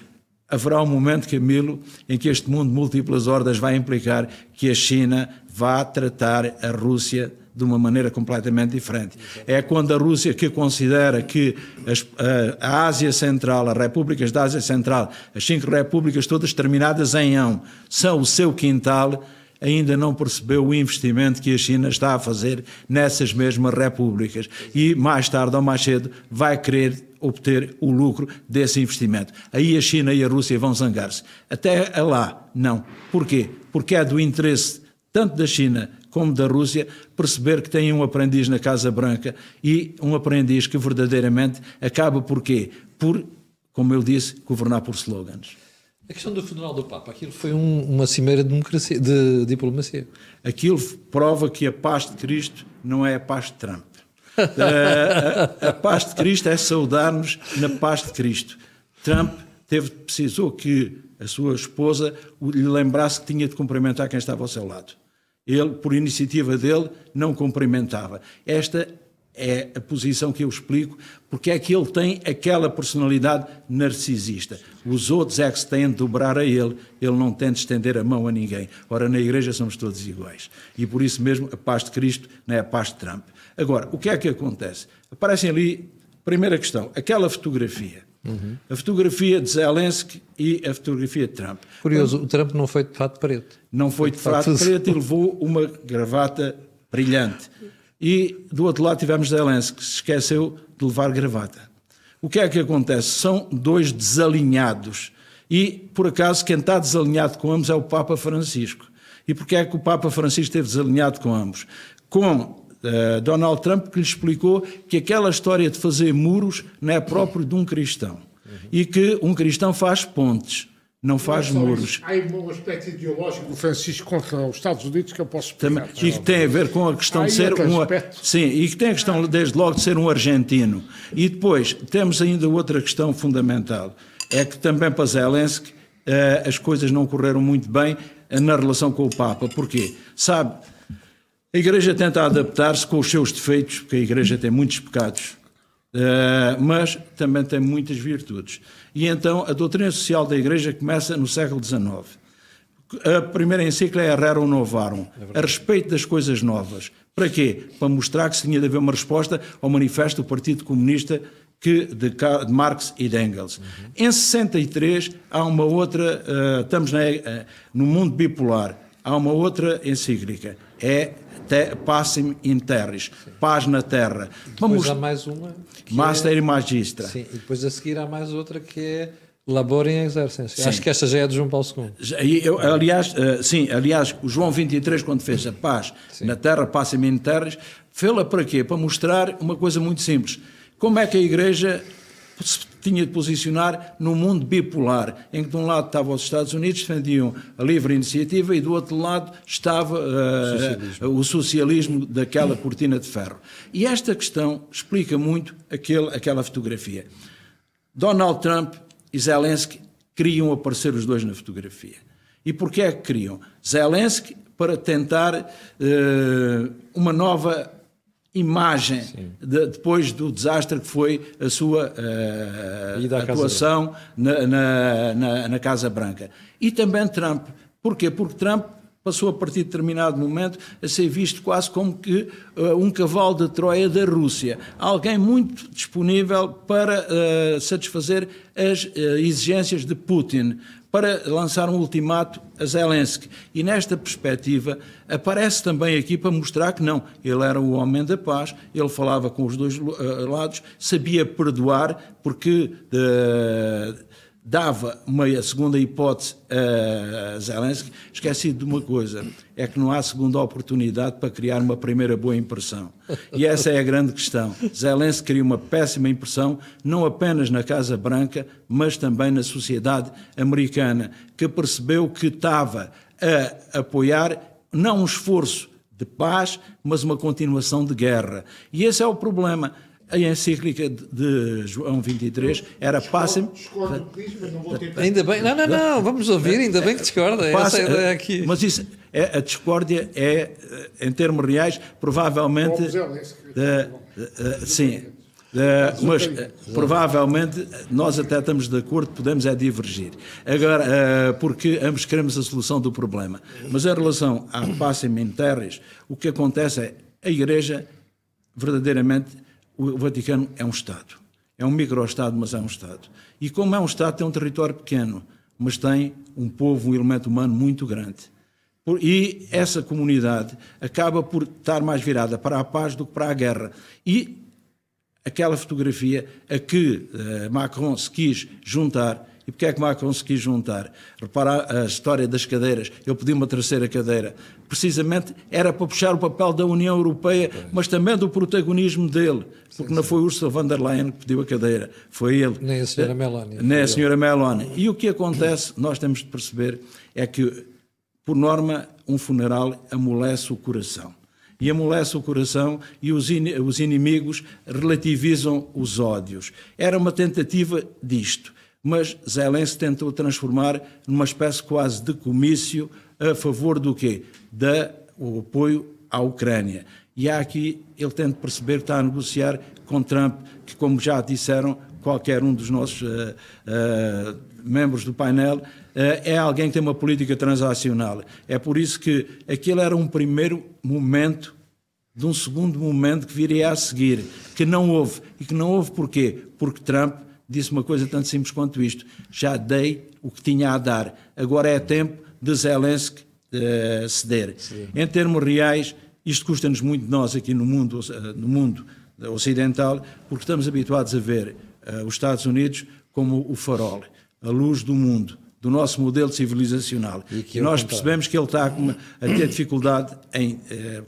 Haverá um momento, Camilo, em que este mundo de múltiplas ordens vai implicar que a China vá tratar a Rússia de uma maneira completamente diferente. É quando a Rússia, que considera que a Ásia Central, as repúblicas da Ásia Central, as 5 repúblicas todas terminadas em ão, são o seu quintal, ainda não percebeu o investimento que a China está a fazer nessas mesmas repúblicas. E mais tarde ou mais cedo vai querer obter o lucro desse investimento. Aí a China e a Rússia vão zangar-se. Até lá, não. Porquê? Porque é do interesse tanto da China como da Rússia perceber que tem um aprendiz na Casa Branca e um aprendiz que verdadeiramente acaba por quê? Por, como eu disse, governar por slogans. A questão do funeral do Papa, aquilo foi uma cimeira de diplomacia. Aquilo prova que a paz de Cristo não é a paz de Trump. A paz de Cristo é saudar-nos na paz de Cristo. Trump precisou que a sua esposa lhe lembrasse que tinha de cumprimentar quem estava ao seu lado. Ele, por iniciativa dele, não cumprimentava. Esta é a posição que eu explico, porque é que ele tem aquela personalidade narcisista. Os outros é que se têm de dobrar a ele não tem de estender a mão a ninguém. Ora, na Igreja somos todos iguais. E por isso mesmo a paz de Cristo não é a paz de Trump. Agora, o que é que acontece? Aparecem ali, primeira questão, aquela fotografia. A fotografia de Zelensky e a fotografia de Trump. Curioso, o Trump não foi de fato preto. Não foi de fato preto e levou uma gravata brilhante. E do outro lado tivemos Zelensky, que se esqueceu de levar gravata. O que é que acontece? São dois desalinhados. E, por acaso, quem está desalinhado com ambos é o Papa Francisco. E porquê é que o Papa Francisco esteve desalinhado com ambos? Com Donald Trump, que lhe explicou que aquela história de fazer muros não é próprio de um cristão. E que um cristão faz pontes, não faz muros. Há um aspecto ideológico do Francisco contra os Estados Unidos que eu posso explicar. E que tem a ver com a questão de ser sim, e que tem a questão, desde logo, de ser um argentino. E depois, temos ainda outra questão fundamental. É que também para Zelensky as coisas não correram muito bem na relação com o Papa. Porquê? Sabe, a Igreja tenta adaptar-se com os seus defeitos, porque a Igreja tem muitos pecados, mas também tem muitas virtudes. E então a doutrina social da Igreja começa no século XIX. A primeira encíclica é a Rerum Novarum, a respeito das coisas novas. Para quê? Para mostrar que se tinha de haver uma resposta ao manifesto do Partido Comunista de Marx e de Engels. Em 63 há uma outra, estamos no mundo bipolar, há uma outra encíclica, é Pacem in Terris, paz na terra. Depois há mais uma, Master e Magistra. Sim, e depois a seguir há mais outra que é Laborem e Exercem-se. Acho que esta já é de João Paulo II. Aliás, o João 23, quando fez a paz na terra, Pacem in Terris, fez-la para quê? Para mostrar uma coisa muito simples. Como é que a Igreja se tinha de posicionar num mundo bipolar, em que de um lado estavam os Estados Unidos, defendiam a livre iniciativa, e do outro lado estava o socialismo daquela cortina de ferro. E esta questão explica muito aquela fotografia. Donald Trump e Zelensky queriam aparecer os dois na fotografia. E porquê é que queriam? Zelensky para tentar uma nova imagem depois do desastre que foi a sua atuação na Casa Branca. E também Trump. Porquê? Porque Trump passou a partir de determinado momento a ser visto quase como que um cavalo de Troia da Rússia. Alguém muito disponível para satisfazer as exigências de Putin, para lançar um ultimato a Zelensky. E nesta perspectiva aparece também aqui para mostrar que não, ele era o homem da paz, ele falava com os dois lados, sabia perdoar, porque dava uma segunda hipótese a Zelensky. Esquecido de uma coisa, é que não há segunda oportunidade para criar uma primeira boa impressão. E essa é a grande questão. Zelensky criou uma péssima impressão, não apenas na Casa Branca, mas também na sociedade americana, que percebeu que estava a apoiar não um esforço de paz, mas uma continuação de guerra. E esse é o problema. A encíclica de João 23 era passem. Ainda bem, não, vamos ouvir, ainda bem que discorda. Essa é a ideia aqui. Mas isso, a discórdia é, em termos reais, provavelmente. Sim. Mas provavelmente nós até estamos de acordo, podemos é divergir. Agora, porque ambos queremos a solução do problema. Mas em relação à Pacem in Terris, o que acontece é a Igreja, verdadeiramente, o Vaticano é um Estado. É um micro-Estado, mas é um Estado. E como é um Estado, tem um território pequeno, mas tem um povo, um elemento humano muito grande. E essa comunidade acaba por estar mais virada para a paz do que para a guerra. E aquela fotografia a que Macron se quis juntar. E porquê é que Macron se quis juntar? Repara a história das cadeiras. Ele pediu uma terceira cadeira. Precisamente era para puxar o papel da União Europeia, mas também do protagonismo dele. Porque não foi Ursula von der Leyen que pediu a cadeira. Foi ele. Nem a senhora Meloni. Nem a senhora Meloni. E o que acontece, nós temos de perceber, é que, por norma, um funeral amolece o coração. E amolece o coração e os inimigos relativizam os ódios. Era uma tentativa disto. Mas Zelensky tentou transformar numa espécie quase de comício a favor do quê? Do apoio à Ucrânia. E há aqui, ele tenta perceber que está a negociar com Trump, que, como já disseram qualquer um dos nossos membros do painel, é alguém que tem uma política transacional. É por isso que aquele era um primeiro momento de um segundo momento que viria a seguir, que não houve. E que não houve porquê? Porque Trump disse uma coisa tão simples quanto isto: já dei o que tinha a dar, agora é tempo de Zelensky ceder. Sim. Em termos reais, isto custa-nos muito nós aqui no mundo ocidental, porque estamos habituados a ver os Estados Unidos como o farol, a luz do mundo, do nosso modelo civilizacional. E nós percebemos que ele está a ter dificuldade em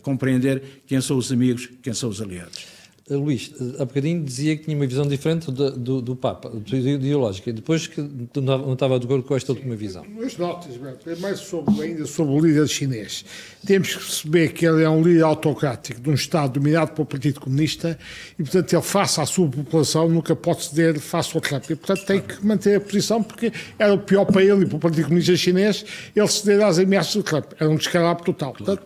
compreender quem são os amigos, quem são os aliados. Luís, há bocadinho dizia que tinha uma visão diferente do Papa, ideológica, e depois que não estava de acordo com esta última visão. Duas notas, mais ainda sobre o líder chinês. Temos que perceber que ele é um líder autocrático de um Estado dominado pelo Partido Comunista e, portanto, ele face à sua população nunca pode ceder face ao Trump. E, portanto, tem que manter a posição porque era o pior para ele e para o Partido Comunista chinês ele ceder às ameaças do Trump. Era um descalabro total. Portanto,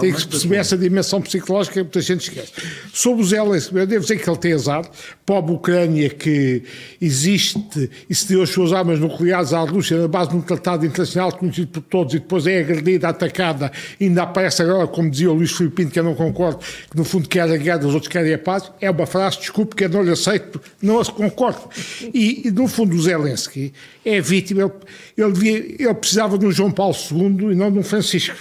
tem que perceber essa dimensão psicológica que muita gente esquece. Sobre o Zelensky, eu devo dizer que ele tem azar. Pobre Ucrânia que existe e se deu as suas armas nucleares à Rússia na base de um tratado internacional conhecido por todos e depois é agredida, atacada, e ainda aparece agora, como dizia o Luís Filipino, que eu não concordo, que no fundo quer a guerra, os outros querem a paz. É uma frase, desculpe, que eu não lhe aceito, não as concordo. E no fundo o Zelensky é vítima, ele precisava de um João Paulo II e não de um Francisco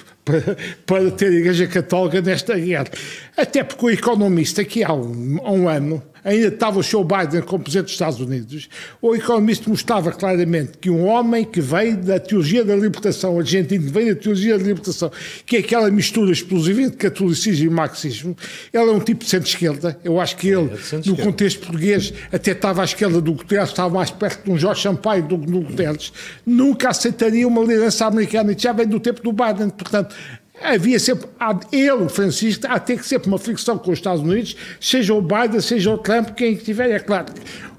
para ter a Igreja Católica nesta guerra. Até porque o Economist, aqui há um ano, ainda estava o Joe Biden como Presidente dos Estados Unidos, o Economist mostrava claramente que um homem que veio da teologia da libertação, argentino, que veio da teologia da libertação, que é aquela mistura explosiva de catolicismo e marxismo, ele é um tipo de centro-esquerda. Eu acho que ele, no contexto português, até estava à esquerda do Guterres, estava mais perto de um Jorge Sampaio do que do Guterres. Nunca aceitaria uma liderança americana, e já vem do tempo do Biden. Portanto, havia sempre, ele, o Francisco, há ter que sempre uma fricção com os Estados Unidos, seja o Biden, seja o Trump, quem estiver, é claro.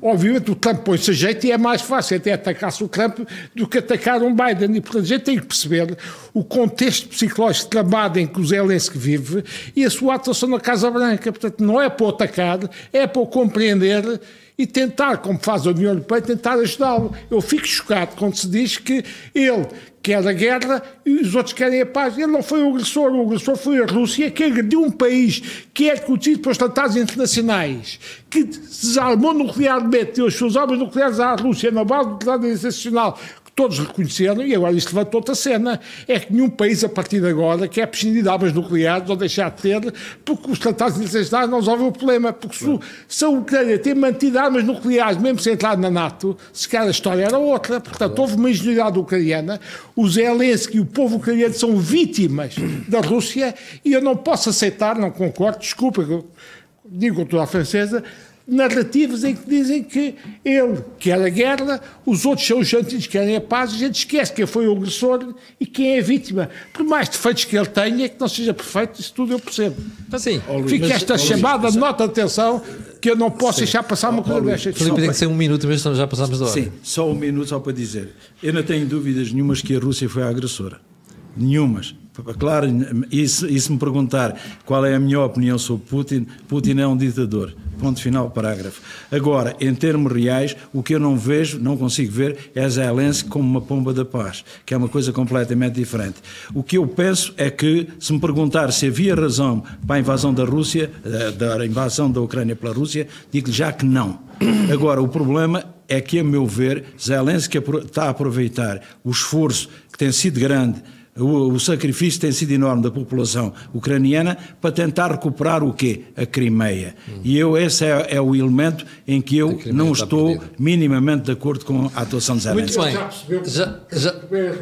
Obviamente o Trump põe-se a jeito e é mais fácil até atacar-se o Trump do que atacar um Biden. E, portanto, a gente tem que perceber o contexto psicológico tramado em que o Zelensky vive e a sua atuação na Casa Branca. Portanto, não é para o atacar, é para o compreender e tentar, como faz a União Europeia, tentar ajudá-lo. Eu fico chocado quando se diz que ele quer a guerra e os outros querem a paz. Ele não foi o agressor foi a Rússia, que agrediu um país que é reconhecido pelos tratados internacionais, que desarmou nuclearmente, deu as suas armas nucleares à Rússia na base do tratado internacional, todos reconheceram, e agora isto levantou-te a cena. É que nenhum país, a partir de agora, quer prescindir de armas nucleares ou deixar de ter, porque os tratados internacionais não resolvem o problema. Porque se a Ucrânia tem mantido armas nucleares, mesmo sem entrar na NATO, se calhar a história era outra. Portanto, houve uma ingenuidade ucraniana. O Zelensky e o povo ucraniano são vítimas da Rússia, e eu não posso aceitar, não concordo, desculpa, digo com toda a francesa, narrativas em que dizem que ele quer a guerra, os outros são os jantinhos que querem a paz, a gente esquece quem foi o agressor e quem é a vítima. Por mais defeitos que ele tenha, que não seja perfeito, isso tudo eu percebo. Sim. Fica esta chamada de nota de atenção que eu não posso deixar passar uma coisa destas. Filipe, tem que ser um minuto, mas já passámos da hora. Sim, só um minuto só para dizer. Eu não tenho dúvidas nenhumas que a Rússia foi a agressora. Nenhumas. Claro, e se me perguntar qual é a minha opinião sobre Putin, Putin é um ditador. Ponto final, parágrafo. Agora, em termos reais, o que eu não vejo, não consigo ver, é Zelensky como uma pomba da paz, que é uma coisa completamente diferente. O que eu penso é que, se me perguntar se havia razão para a invasão da Rússia, da invasão da Ucrânia pela Rússia, digo-lhe já que não. Agora, o problema é que, a meu ver, Zelensky está a aproveitar o esforço que tem sido grande, o sacrifício tem sido enorme da população ucraniana para tentar recuperar o quê? A Crimeia. E esse é o elemento em que eu não estou minimamente de acordo com a atuação de Zelensky. Muito bem.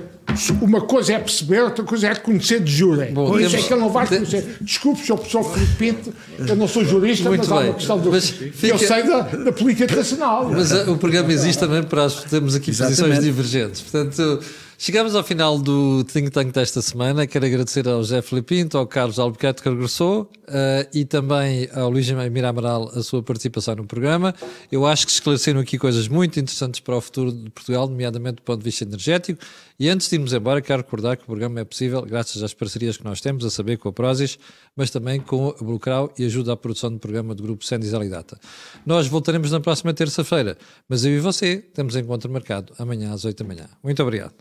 Uma coisa é perceber, outra coisa é reconhecer de jure. Por isso é que ele não vai reconhecer. Desculpe, Sr. Professor Filipe Pinto, eu não sou jurista, mas há uma questão do... Eu sei da política internacional. Mas o programa existe também para termos aqui posições divergentes. Portanto, chegamos ao final do Think Tank desta semana. Quero agradecer ao José Filipe Pinto, ao Carlos Albuquerque que regressou e também ao Luís Mira Amaral a sua participação no programa. Eu acho que esclareceram aqui coisas muito interessantes para o futuro de Portugal, nomeadamente do ponto de vista energético. E antes de irmos embora, quero recordar que o programa é possível graças às parcerias que nós temos, a saber com a Prozis, mas também com a Bluecrau e ajuda à produção do programa do Grupo Sendis Alidata. Nós voltaremos na próxima terça-feira, mas eu e você temos encontro marcado amanhã às 8 da manhã. Muito obrigado.